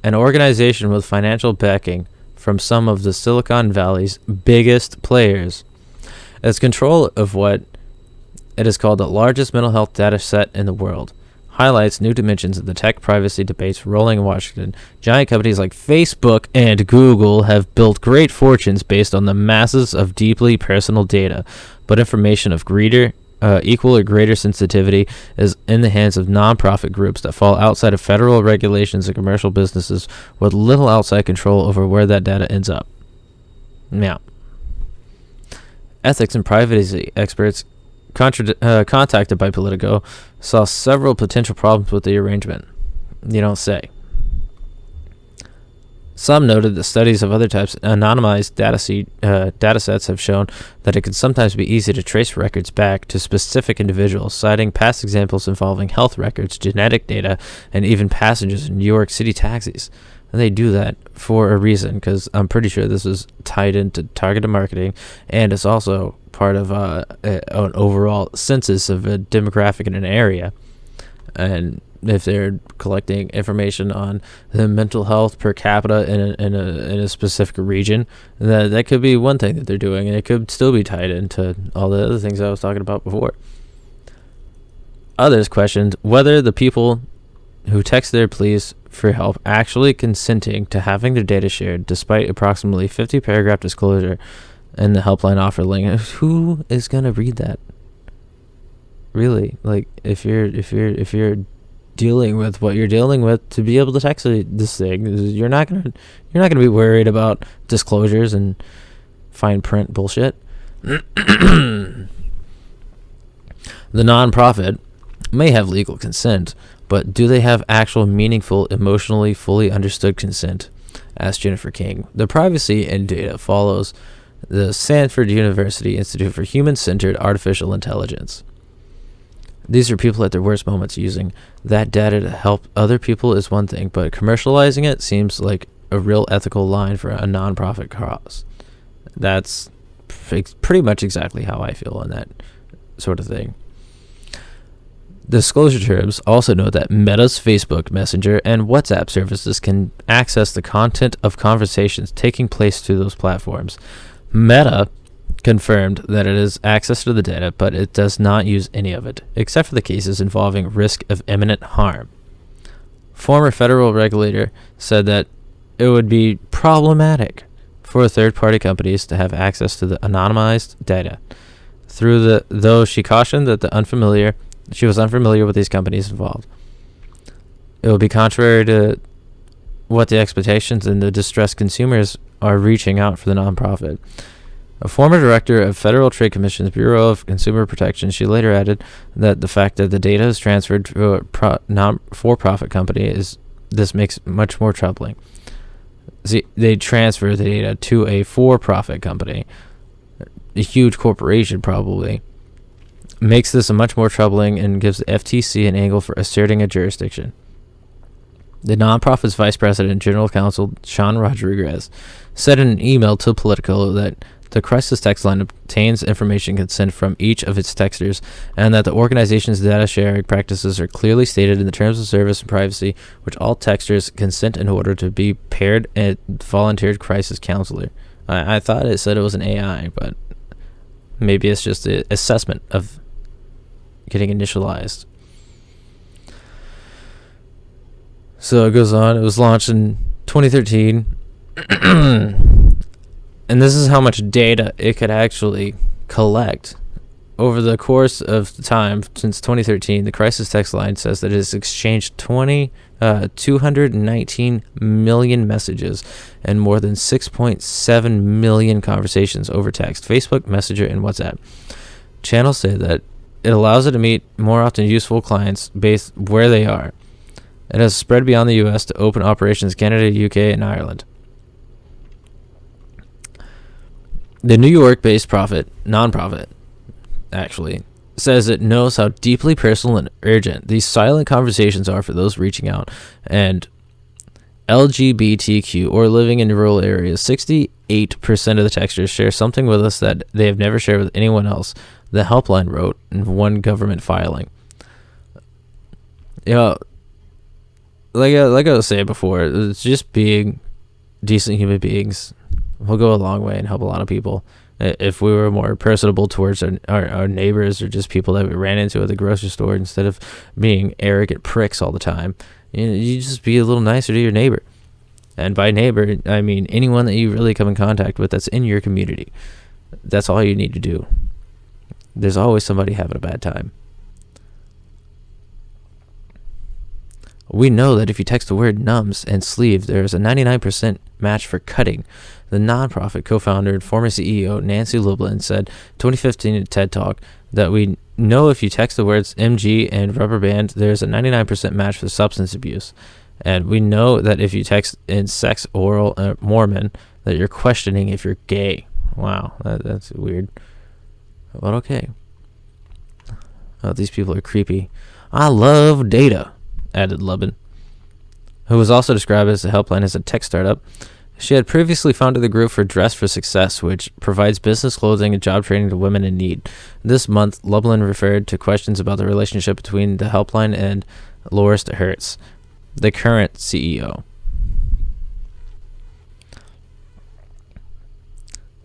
an organization with financial backing from some of the Silicon Valley's biggest players, has control of what it is called the largest mental health data set in the world. Highlights new dimensions of the tech privacy debates rolling in Washington. Giant companies like Facebook and Google have built great fortunes based on the masses of deeply personal data, but information of equal or greater sensitivity is in the hands of nonprofit groups that fall outside of federal regulations and commercial businesses with little outside control over where that data ends up. Now, ethics and privacy experts contacted by Politico saw several potential problems with the arrangement. You don't say. Some noted that studies of other types of anonymized data sets have shown that it can sometimes be easy to trace records back to specific individuals, citing past examples involving health records, genetic data, and even passengers in New York City taxis. And they do that for a reason, because I'm pretty sure this is tied into targeted marketing, and it's also part of an overall census of a demographic in an area. And if they're collecting information on the mental health per capita in a specific region, that could be one thing that they're doing, and it could still be tied into all the other things I was talking about before. Others questioned whether the people who text their pleas for help actually consenting to having their data shared, despite approximately 50 paragraph disclosure in the helpline offer link. Who is gonna read that? Really, like if you're dealing with what you're dealing with, to be able to text this thing, you're not gonna be worried about disclosures and fine print bullshit. The nonprofit may have legal consent, but do they have actual meaningful, emotionally fully understood consent? Asked Jennifer King. The privacy in data follows the Stanford University Institute for Human-Centered Artificial Intelligence. These are people at their worst moments. Using that data to help other people is one thing, but commercializing it seems like a real ethical line for a nonprofit cause. That's pretty much exactly how I feel on that sort of thing. Disclosure terms also note that Meta's Facebook Messenger and WhatsApp services can access the content of conversations taking place through those platforms. Meta confirmed that it has access to the data, but it does not use any of it, except for the cases involving risk of imminent harm. Former federal regulator said that it would be problematic for third-party companies to have access to the anonymized data. Though she cautioned that she was unfamiliar with these companies involved. It would be contrary to what the expectations and the distressed consumers are reaching out for the nonprofit. A former director of Federal Trade Commission's Bureau of Consumer Protection, she later added that the fact that the data is transferred to a non-for-profit company makes much more troubling. See, they transfer the data to a for-profit company, a huge corporation probably, makes this much more troubling and gives the FTC an angle for asserting a jurisdiction. The nonprofit's vice president and general counsel, Sean Rodriguez, said in an email to Politico that the crisis text line obtains information consent from each of its texters, and that the organization's data sharing practices are clearly stated in the terms of service and privacy, which all texters consent in order to be paired a volunteered crisis counselor. I thought it said it was an AI, but maybe it's just an assessment of getting initialized. So it goes on. It was launched in 2013. And this is how much data it could actually collect. Over the course of the time since 2013, the crisis text line says that it has exchanged 219 million messages and more than 6.7 million conversations over text, Facebook, Messenger, and WhatsApp. Channels say that it allows it to meet more often useful clients based where they are. It has spread beyond the U.S. to open operations in Canada, UK, and Ireland. The New York-based nonprofit, actually, says it knows how deeply personal and urgent these silent conversations are for those reaching out. And LGBTQ or living in rural areas, 68% of the texters share something with us that they have never shared with anyone else, the helpline wrote in one government filing. Like I was saying before, it's just being decent human beings will go a long way and help a lot of people. If we were more personable towards our neighbors or just people that we ran into at the grocery store, instead of being arrogant pricks all the time, you just be a little nicer to your neighbor. And by neighbor, I mean anyone that you really come in contact with that's in your community. That's all you need to do. There's always somebody having a bad time. We know that if you text the word nums and sleeve, there is a 99% match for cutting. The nonprofit co-founder and former CEO Nancy Lublin said 2015 at TED Talk that we know if you text the words MG and rubber band, there's a 99% match for substance abuse. And we know that if you text in sex oral Mormon, that you're questioning if you're gay. Wow, that's weird. But okay. Oh, these people are creepy. I love data, added Lubin, who was also described as the helpline as a tech startup. She had previously founded the group for Dress for Success, which provides business clothing and job training to women in need. This month, Lublin referred to questions about the relationship between the helpline and Loris Hertz, the current CEO.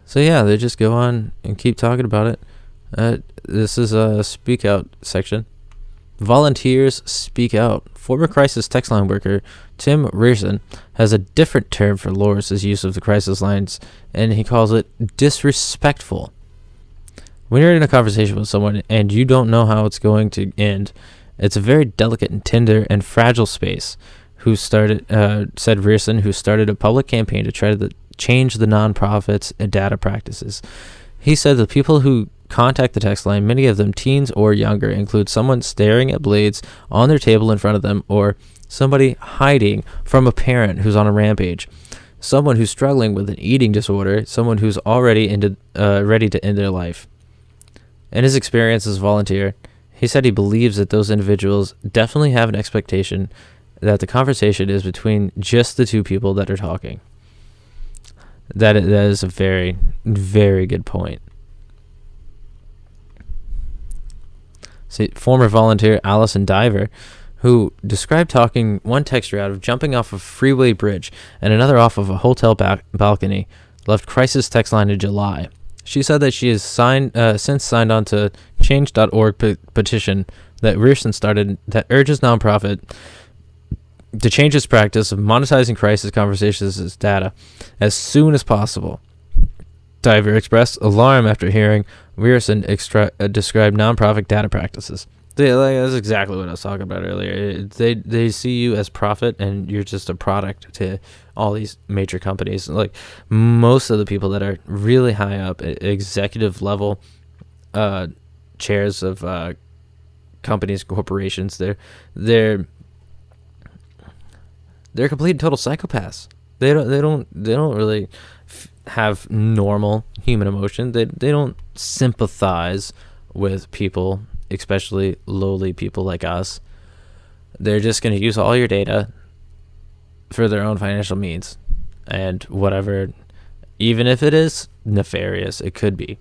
So yeah, they just go on and keep talking about it. This is a speak out section. Volunteers speak out. Former crisis text line worker Tim Rearson has a different term for Loris's use of the crisis lines, and he calls it disrespectful. When you're in a conversation with someone and you don't know how it's going to end, it's a very delicate and tender and fragile space. Said Rearson, who started a public campaign to try to change the nonprofits and data practices. He said the people who contact the text line, many of them teens or younger, include someone staring at blades on their table in front of them, or somebody hiding from a parent who's on a rampage, someone who's struggling with an eating disorder, someone who's already ready to end their life. In his experience as a volunteer, he said he believes that those individuals definitely have an expectation that the conversation is between just the two people that are talking. That is a very, very good point. See, former volunteer Allison Diver, who described talking one texter out of jumping off a freeway bridge and another off of a hotel balcony, left crisis text line in July. She said that she has since signed on to change.org petition that Rearson started that urges nonprofit to change its practice of monetizing crisis conversations as data as soon as possible. Diver expressed alarm after hearing Rearson describe nonprofit data practices. That's exactly what I was talking about earlier. They see you as profit, and you're just a product to all these major companies. Like most of the people that are really high up, executive level chairs of companies, corporations, they're complete and total psychopaths. They don't really have normal human emotion. They don't sympathize with people, especially lowly people like us. They're just going to use all your data for their own financial means, and whatever, even if it is nefarious, it could be.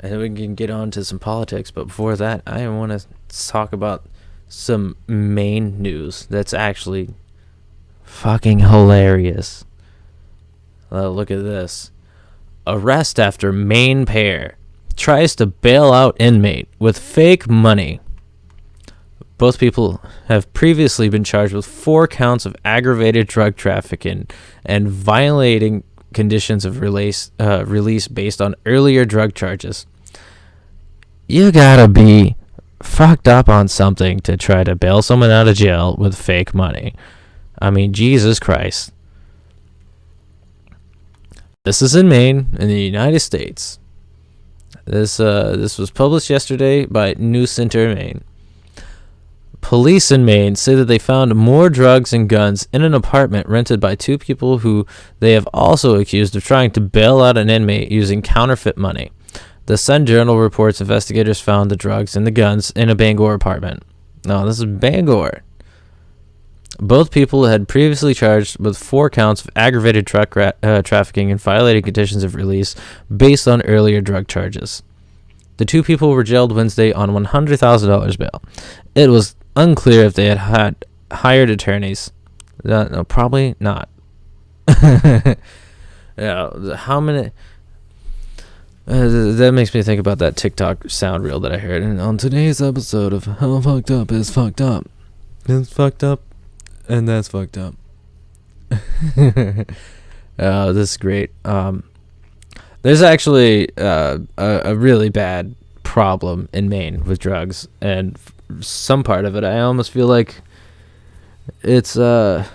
And then we can get on to some politics, but before that, I want to talk about some Maine news that's actually fucking hilarious. Look at this. Arrest after Maine pair tries to bail out inmate with fake money. Both people have previously been charged with 4 counts of aggravated drug trafficking and violating conditions of release based on earlier drug charges. You gotta be fucked up on something to try to bail someone out of jail with fake money. I mean, Jesus Christ. This is in Maine, in the United States. This was published yesterday by New Center, Maine. Police in Maine say that they found more drugs and guns in an apartment rented by 2 people who they have also accused of trying to bail out an inmate using counterfeit money. The Sun Journal reports investigators found the drugs and the guns in a Bangor apartment. No, this is Bangor. Both people had previously charged with 4 counts of aggravated trafficking and violating conditions of release based on earlier drug charges. The 2 people were jailed Wednesday on $100,000 bail. It was unclear if they had hired attorneys. No, probably not. Yeah, how many? That makes me think about that TikTok sound reel that I heard. And on today's episode of How Fucked Up is Fucked Up. It's fucked up, and that's fucked up. This is great. There's actually a really bad problem in Maine with drugs, and some part of it, I almost feel like it's they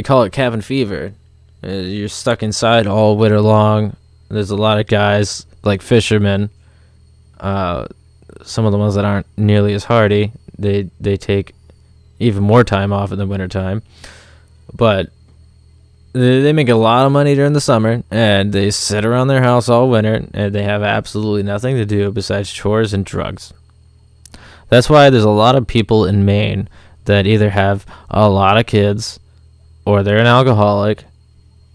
call it cabin fever. You're stuck inside all winter long, There's a lot of guys like fishermen. Some of the ones that aren't nearly as hardy, they take even more time off in the wintertime. But they make a lot of money during the summer, and they sit around their house all winter, and they have absolutely nothing to do besides chores and drugs. That's why there's a lot of people in Maine that either have a lot of kids, or they're an alcoholic,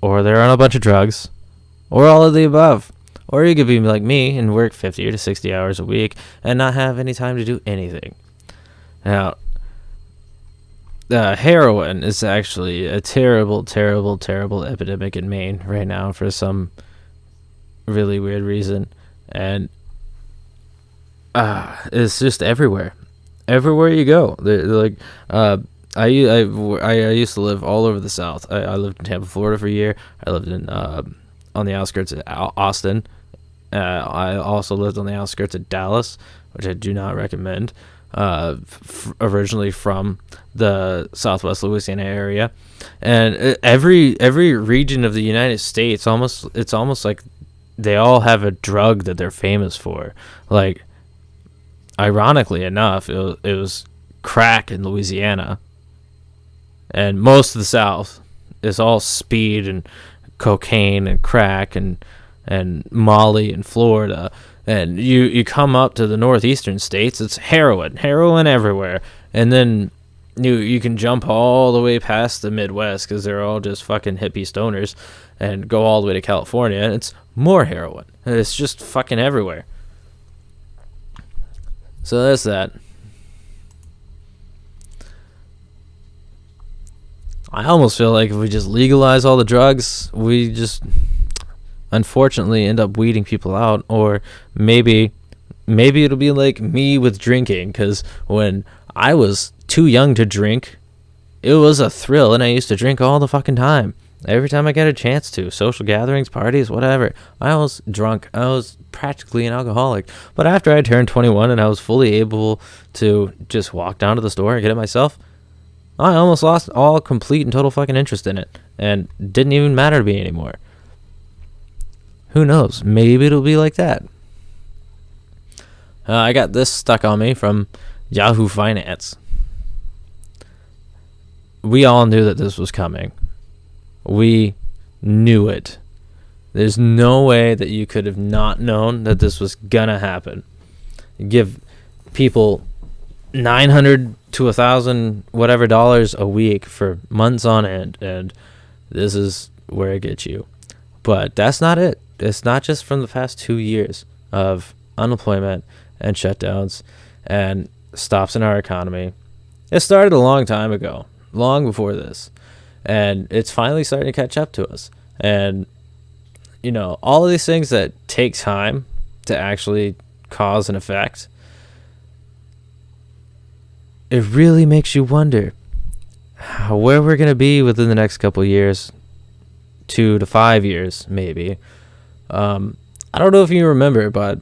or they're on a bunch of drugs, or all of the above. Or you could be like me and work 50 to 60 hours a week and not have any time to do anything. Now, heroin is actually a terrible, terrible, terrible epidemic in Maine right now for some really weird reason. And it's just everywhere. Everywhere you go. They're like, I used to live all over the South. I lived in Tampa, Florida for a year. I lived in on the outskirts of Austin. I also lived on the outskirts of Dallas, which I do not recommend. Originally from the Southwest Louisiana area, and every region of the United States, it's almost like they all have a drug that they're famous for. Like, ironically enough, it was crack in Louisiana, and most of the South is all speed and cocaine and crack and Molly in Florida. And you come up to the northeastern states, it's heroin everywhere. And then you can jump all the way past the Midwest, because they're all just fucking hippie stoners, and go all the way to California, and it's more heroin. And it's just fucking everywhere. So that's that. I almost feel like if we just legalize all the drugs, we just unfortunately end up weeding people out. Or maybe it'll be like me with drinking, because when I was too young to drink, it was a thrill, and I used to drink all the fucking time. Every time I got a chance to, social gatherings, parties, whatever, I was drunk. I was practically an alcoholic. But after I turned 21 and I was fully able to just walk down to the store and get it myself, I almost lost all complete and total fucking interest in it, and didn't even matter to me anymore. Who knows? Maybe it'll be like that. I got this stuck on me from Yahoo Finance. We all knew that this was coming. We knew it. There's no way that you could have not known that this was gonna happen. You give people $900 to $1,000 whatever dollars a week for months on end, and this is where it gets you. But that's not it. It's not just from the past 2 years of unemployment and shutdowns and stops in our economy. It started a long time ago, long before this, and it's finally starting to catch up to us. And all of these things that take time to actually cause an effect, it really makes you wonder where we're going to be within the next couple of years, 2 to 5 years maybe. I don't know if you remember, but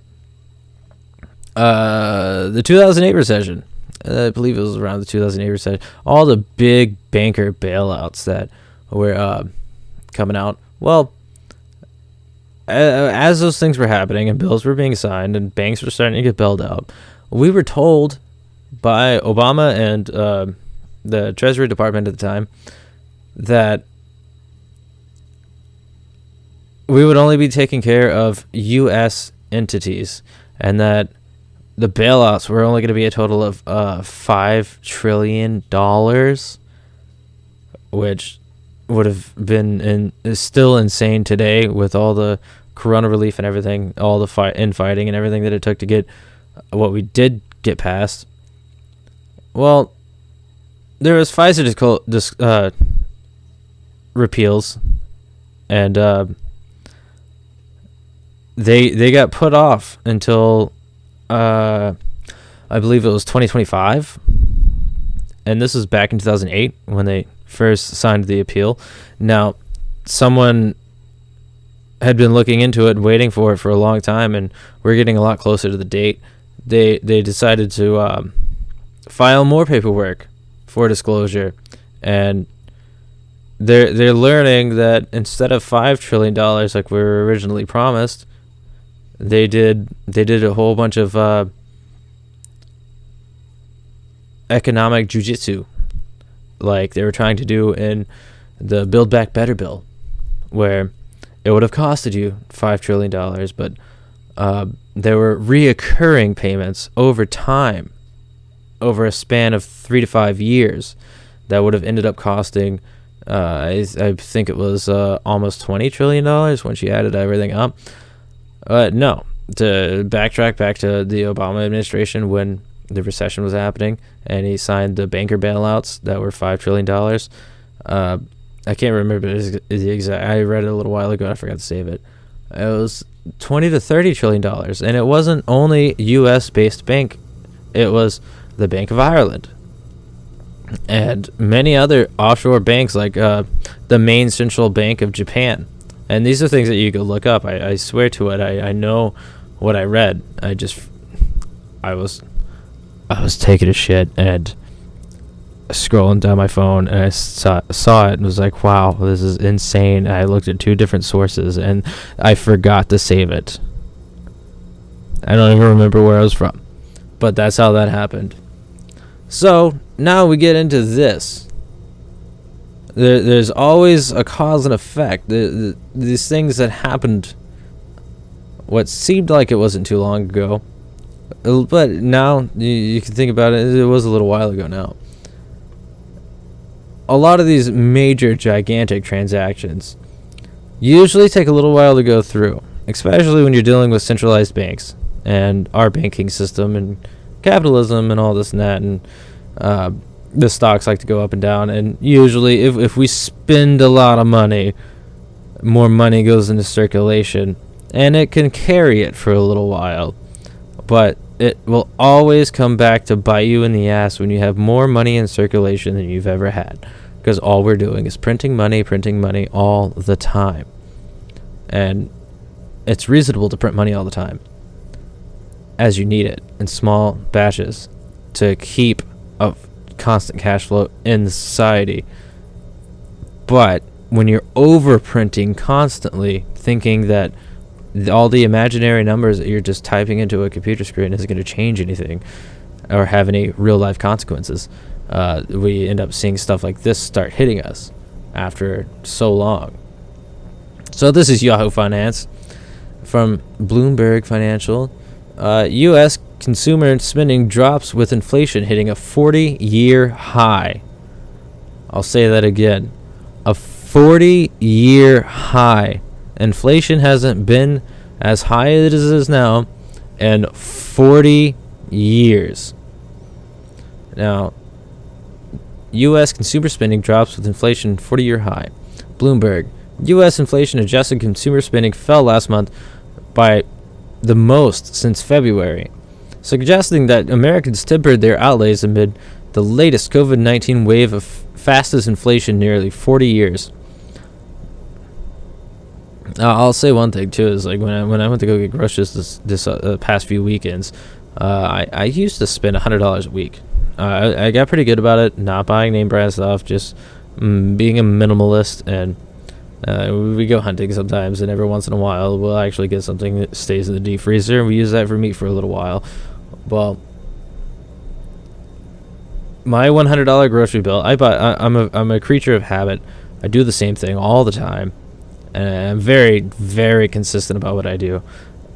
the 2008 recession, I believe it was around the 2008 recession, all the big banker bailouts that were coming out. Well, as those things were happening and bills were being signed and banks were starting to get bailed out, we were told by Obama and the Treasury Department at the time that we would only be taking care of U.S. entities, and that the bailouts were only going to be a total of $5 trillion, which would have been is still insane today with all the corona relief and everything, all the infighting and everything that it took to get what we did get passed. Well, there was FISA repeals, and they got put off until I believe it was 2025, and this was back in 2008 when they first signed the appeal. Now, someone had been looking into it and waiting for it for a long time, and we're getting a lot closer to the date. They decided to file more paperwork for disclosure and they're learning that instead of $5 trillion like we were originally promised, they did a whole bunch of economic jujitsu, like they were trying to do in the Build Back Better bill, where it would have costed you $5 trillion, but there were reoccurring payments over time, over a span of 3 to 5 years, that would have ended up costing, I think it was almost $20 trillion once you added everything up. No, to backtrack back to the Obama administration when the recession was happening and he signed the banker bailouts that were $5 trillion. I can't remember the exact. I read it a little while ago. I forgot to save it. It was $20 to $30 trillion, and it wasn't only U.S. based bank. It was the Bank of Ireland and many other offshore banks, like the Maine Central Bank of Japan. And these are things that you could look up. I swear to it. I know what I read. I was taking a shit and scrolling down my phone, and I saw it and was like, wow, this is insane. I looked at 2 different sources and I forgot to save it. I don't even remember where I was from, but that's how that happened. So now we get into this. There's always a cause and effect. These things that happened what seemed like it wasn't too long ago, but now you can think about it, it was a little while ago now. A lot of these major, gigantic transactions usually take a little while to go through, especially when you're dealing with centralized banks and our banking system and capitalism and all this and that, and the stocks like to go up and down. And usually if we spend a lot of money, more money goes into circulation, and it can carry it for a little while, but it will always come back to bite you in the ass when you have more money in circulation than you've ever had, because all we're doing is printing money all the time. And it's reasonable to print money all the time as you need it in small batches to keep a constant cash flow in the society. But when you're overprinting constantly, thinking that all the imaginary numbers that you're just typing into a computer screen isn't going to change anything or have any real life consequences, we end up seeing stuff like this start hitting us after so long. So this is Yahoo Finance from Bloomberg Financial. U.S. consumer spending drops with inflation hitting a 40-year high. I'll say that again. A 40-year high. Inflation hasn't been as high as it is now in 40 years. Now, U.S. consumer spending drops with inflation 40-year high. Bloomberg. U.S. inflation-adjusted consumer spending fell last month by the most since February, suggesting that Americans tempered their outlays amid the latest COVID-19 wave of fastest inflation in nearly 40 years. I'll say one thing too, is like when I went to go get groceries this past few weekends, I used to spend $100 a week. I got pretty good about it, not buying name brand stuff, just being a minimalist, and we go hunting sometimes, and every once in a while we'll actually get something that stays in the deep freezer, and we use that for meat for a little while. Well, my $100 grocery bill, I'm a creature of habit. I do the same thing all the time. And I'm very, very consistent about what I do.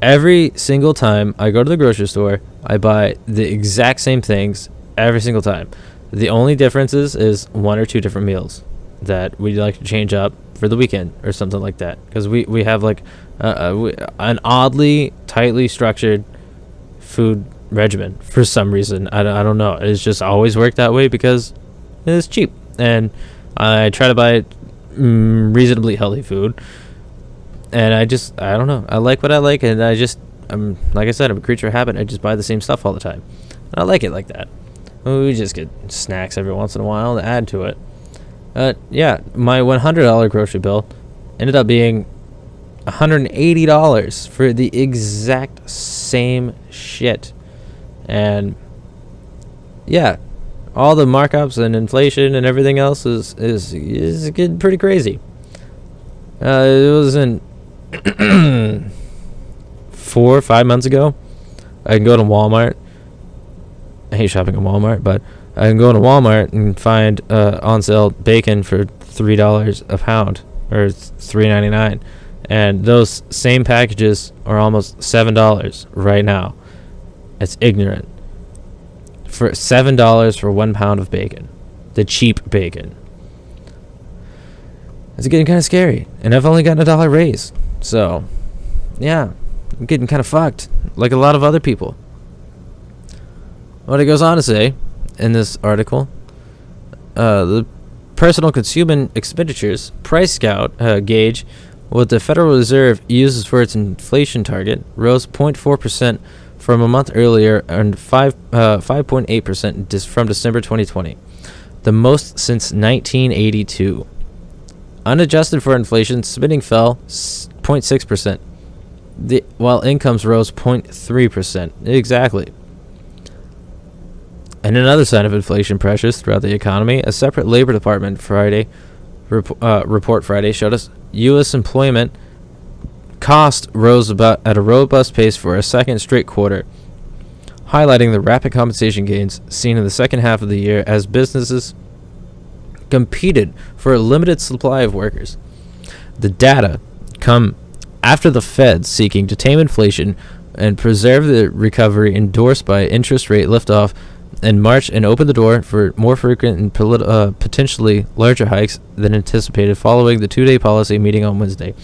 Every single time I go to the grocery store, I buy the exact same things every single time. The only difference is 1 or 2 different meals that we like to change up for the weekend or something like that. Because we have like an oddly, tightly structured food regimen for some reason. I don't know. It's just always worked that way because it's cheap. And I try to buy reasonably healthy food, and I don't know, I like what I like, and I'm like I said, I'm a creature of habit. I just buy the same stuff all the time, and I like it like that. We just get snacks every once in a while to add to it. Yeah, my $100 grocery bill ended up being $180 for the exact same shit. And yeah, all the markups and inflation and everything else is getting pretty crazy. It wasn't 4 or 5 months ago. I can go to Walmart. I hate shopping at Walmart, but I can go to Walmart and find on sale bacon for $3 a pound, or $3.99, and those same packages are almost $7 right now. It's ignorant. For $7 for 1 pound of bacon, the cheap bacon. It's getting kind of scary, and I've only gotten $1 raise, so yeah, I'm getting kind of fucked, like a lot of other people. What it goes on to say in this article, the personal consumer expenditures price scout gauge, what the Federal Reserve uses for its inflation target, rose 0.4% from a month earlier and 5.8% from December 2020, the most since 1982. Unadjusted for inflation, spending fell 0.6%, while incomes rose 0.3%. Exactly. And another sign of inflation pressures throughout the economy, a separate Labor Department report Friday showed us U.S. employment cost rose at a robust pace for a second straight quarter, highlighting the rapid compensation gains seen in the second half of the year as businesses competed for a limited supply of workers. The data come after the Fed seeking to tame inflation and preserve the recovery endorsed by interest rate liftoff in March and opened the door for more frequent and potentially larger hikes than anticipated following the two-day policy meeting on Wednesday.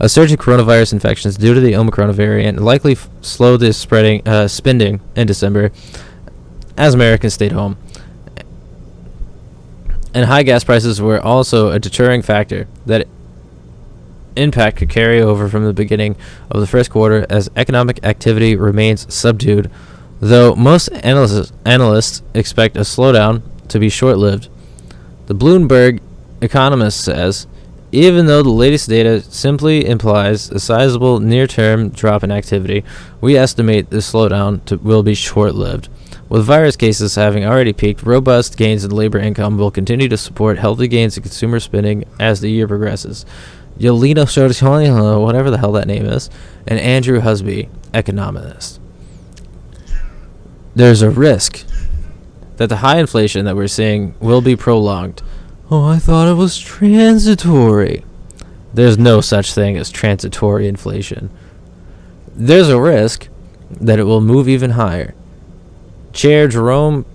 A surge in coronavirus infections due to the Omicron variant likely slowed the spending in December as Americans stayed home. And high gas prices were also a deterring factor that impact could carry over from the beginning of the first quarter as economic activity remains subdued, though most analysts expect a slowdown to be short-lived. The Bloomberg economist says, even though the latest data simply implies a sizable near-term drop in activity, we estimate the slowdown will be short-lived. With virus cases having already peaked, robust gains in labor income will continue to support healthy gains in consumer spending as the year progresses. Yelena Shortishwani, whatever the hell that name is, and Andrew Husby, economist. There's a risk that the high inflation that we're seeing will be prolonged. Oh, I thought it was transitory. There's no such thing as transitory inflation. There's a risk that it will move even higher. Chair Jerome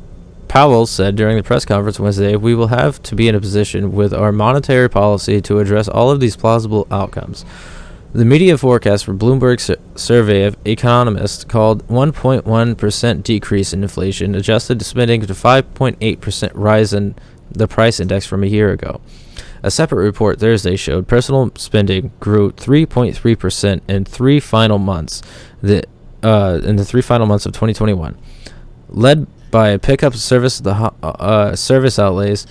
Powell said during the press conference Wednesday, we will have to be in a position with our monetary policy to address all of these plausible outcomes. The media forecast for Bloomberg's survey of economists called 1.1% decrease in inflation, adjusted to spending to 5.8% rise in the price index from a year ago. A separate report Thursday showed personal spending grew 3.3% in the three final months of 2021, led by a pickup service service outlays.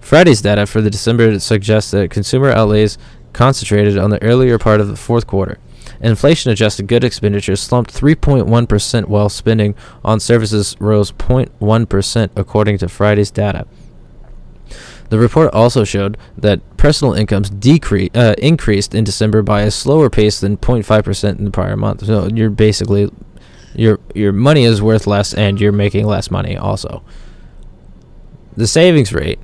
Friday's data for the December suggests that consumer outlays concentrated on the earlier part of the fourth quarter. Inflation-adjusted good expenditures slumped 3.1%, while spending on services rose 0.1%, according to Friday's data. The report also showed that personal incomes increased in December by a slower pace than 0.5% in the prior month. So you're basically your money is worth less, and you're making less money also. The savings rate,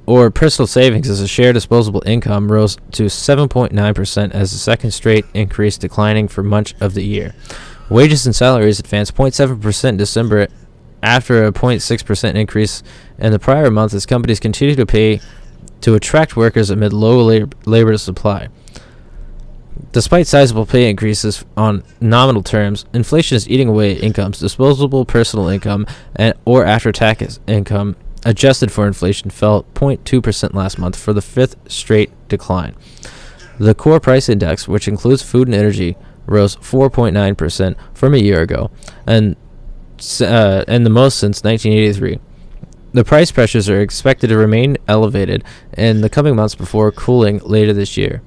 or personal savings as a share disposable income, rose to 7.9% as the second straight increase, declining for much of the year. Wages and salaries advanced 0.7% in December after a 0.6% increase in the prior month as companies continue to pay to attract workers amid low labor supply. Despite sizable pay increases on nominal terms, inflation is eating away at incomes. Disposable personal income or after-tax income adjusted for inflation fell 0.2% last month for the fifth straight decline. The core price index, which includes food and energy, rose 4.9% from a year ago, and the most since 1983. The price pressures are expected to remain elevated in the coming months before cooling later this year.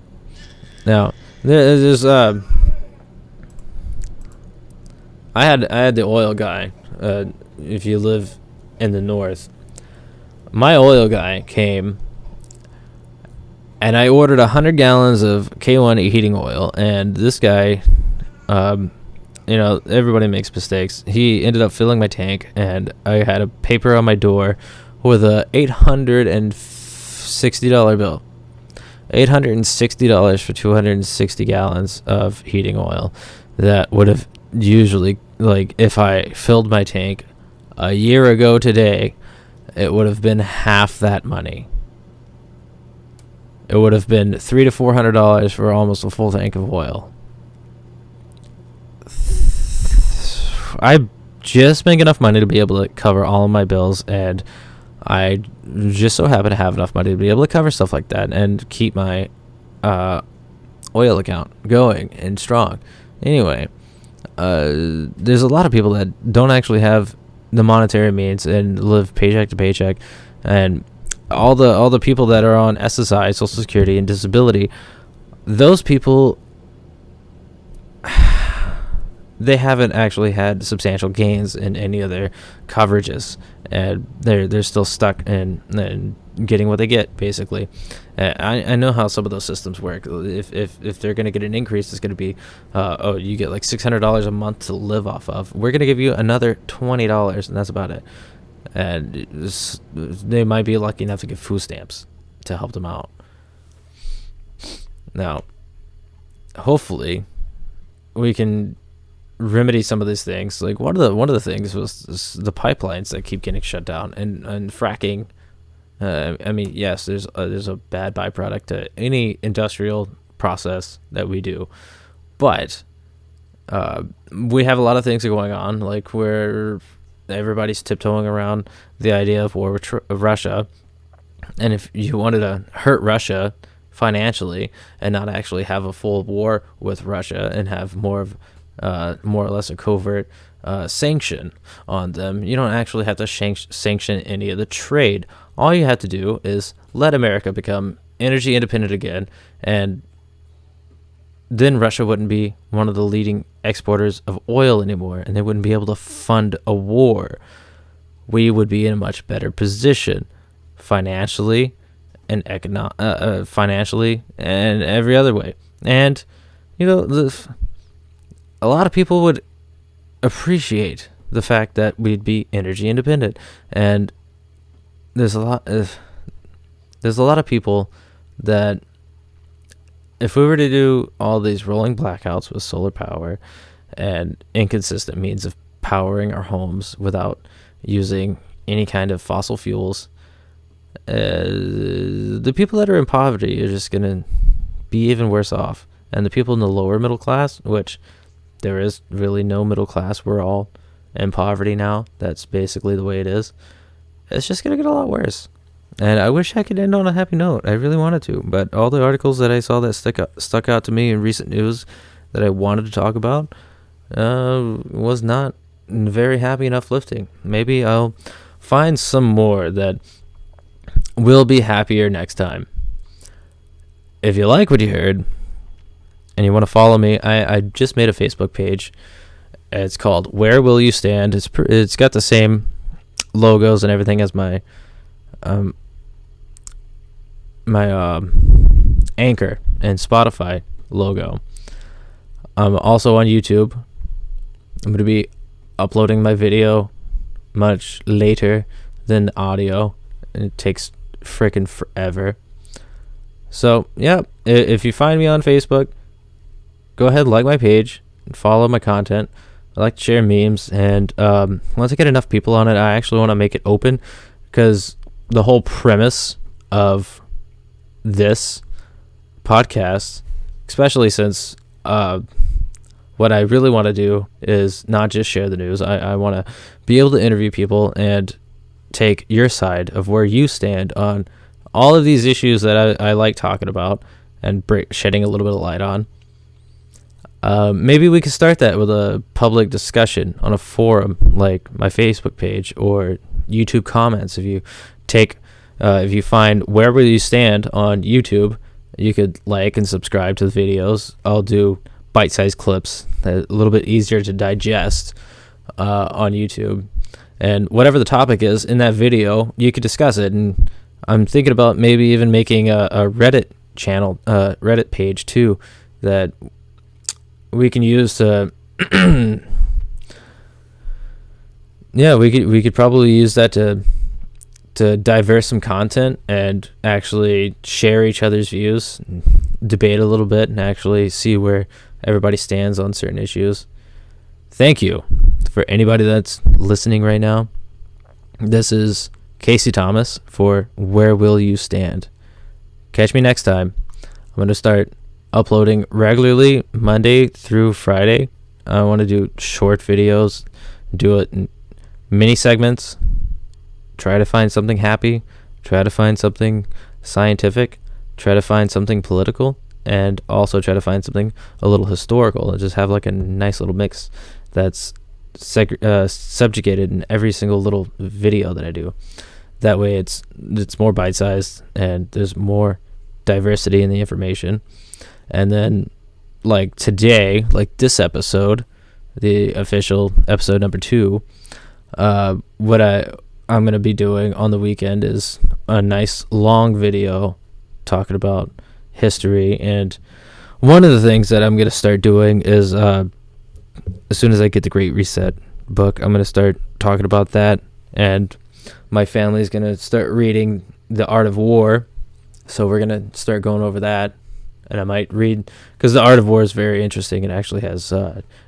Now, there's I had the oil guy if you live in the north. My oil guy came, and I ordered 100 gallons of K1 heating oil, and this guy, everybody makes mistakes. He ended up filling my tank, and I had a paper on my door with a $860 bill. $860 for 260 gallons of heating oil. That would have usually, like, if I filled my tank a year ago today, it would have been half that money. It would have been $300 to $400 for almost a full tank of oil. I just make enough money to be able to cover all of my bills, and I just so happen to have enough money to be able to cover stuff like that and keep my oil account going and strong. Anyway, there's a lot of people that don't actually have the monetary means and live paycheck to paycheck, and all the people that are on SSI, Social Security, and disability, those people, they haven't actually had substantial gains in any of their coverages, and they're still stuck in getting what they get, basically. I know how some of those systems work. If they're going to get an increase, it's going to be, you get like $600 a month to live off of. We're going to give you another $20, and that's about it. And they might be lucky enough to get food stamps to help them out. Now, hopefully, we can remedy some of these things. Like one of the things was the pipelines that keep getting shut down, and fracking. Yes, there's a bad byproduct to any industrial process that we do, but we have a lot of things going on, like where everybody's tiptoeing around the idea of war with Russia, and if you wanted to hurt Russia financially and not actually have a full war with Russia and have more or less a covert sanction on them, you don't actually have to sanction any of the trade. All you have to do is let America become energy independent again, and then Russia wouldn't be one of the leading exporters of oil anymore, and they wouldn't be able to fund a war. We would be in a much better position financially and financially and every other way. And a lot of people would appreciate the fact that we'd be energy independent, and there's a lot of people that, if we were to do all these rolling blackouts with solar power and inconsistent means of powering our homes without using any kind of fossil fuels, the people that are in poverty are just going to be even worse off. And the people in the lower middle class, which there is really no middle class, we're all in poverty now. That's basically the way it is. It's just going to get a lot worse. And I wish I could end on a happy note. I really wanted to. But all the articles that I saw that stuck out to me in recent news that I wanted to talk about was not very happy and uplifting. Maybe I'll find some more that will be happier next time. If you like what you heard and you want to follow me, I just made a Facebook page. It's called Where Will You Stand? It's got the same logos and everything as my Anchor and Spotify logo. I'm also on YouTube. I'm going to be uploading my video much later than audio, and it takes freaking forever. So, yeah, if you find me on Facebook, go ahead and like my page and follow my content. I like to share memes, and once I get enough people on it, I actually want to make it open, because the whole premise of this podcast, especially since what I really want to do is not just share the news. I want to be able to interview people and take your side of where you stand on all of these issues that I like talking about and shedding a little bit of light on. Maybe we could start that with a public discussion on a forum like my Facebook page or YouTube comments. If you find Where Will You Stand on YouTube, you could like and subscribe to the videos. I'll do bite-sized clips that are a little bit easier to digest. on YouTube. And whatever the topic is in that video, you could discuss it. And I'm thinking about maybe even making a Reddit channel, Reddit page too, that we can use to yeah, we could probably use that to diverse some content and actually share each other's views, and debate a little bit, and actually see where everybody stands on certain issues. Thank you for anybody that's listening right now. This is Casey Thomas for Where Will You Stand? Catch me next time. I'm going to start uploading regularly Monday through Friday. I want to do short videos, do it in mini segments, try to find something happy, try to find something scientific, try to find something political, and also try to find something a little historical, and just have like a nice little mix that's subjugated in every single little video that I do. That way it's more bite-sized and there's more diversity in the information. And then like today, like this episode, the official episode number 2, what I'm going to be doing on the weekend is a nice long video talking about history. And one of the things that I'm going to start doing is as soon as I get the Great Reset book, I'm going to start talking about that. And my family's going to start reading The Art of War. So we're going to start going over that. And I might read, because The Art of War is very interesting. It actually has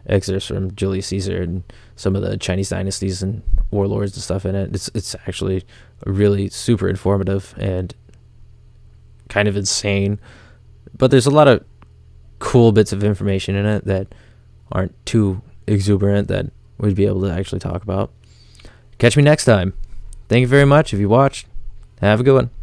excerpts from Julius Caesar and some of the Chinese dynasties and warlords and stuff in it. It's actually really super informative and kind of insane. But there's a lot of cool bits of information in it that aren't too exuberant that we'd be able to actually talk about. Catch me next time. Thank you very much. If you watched, have a good one.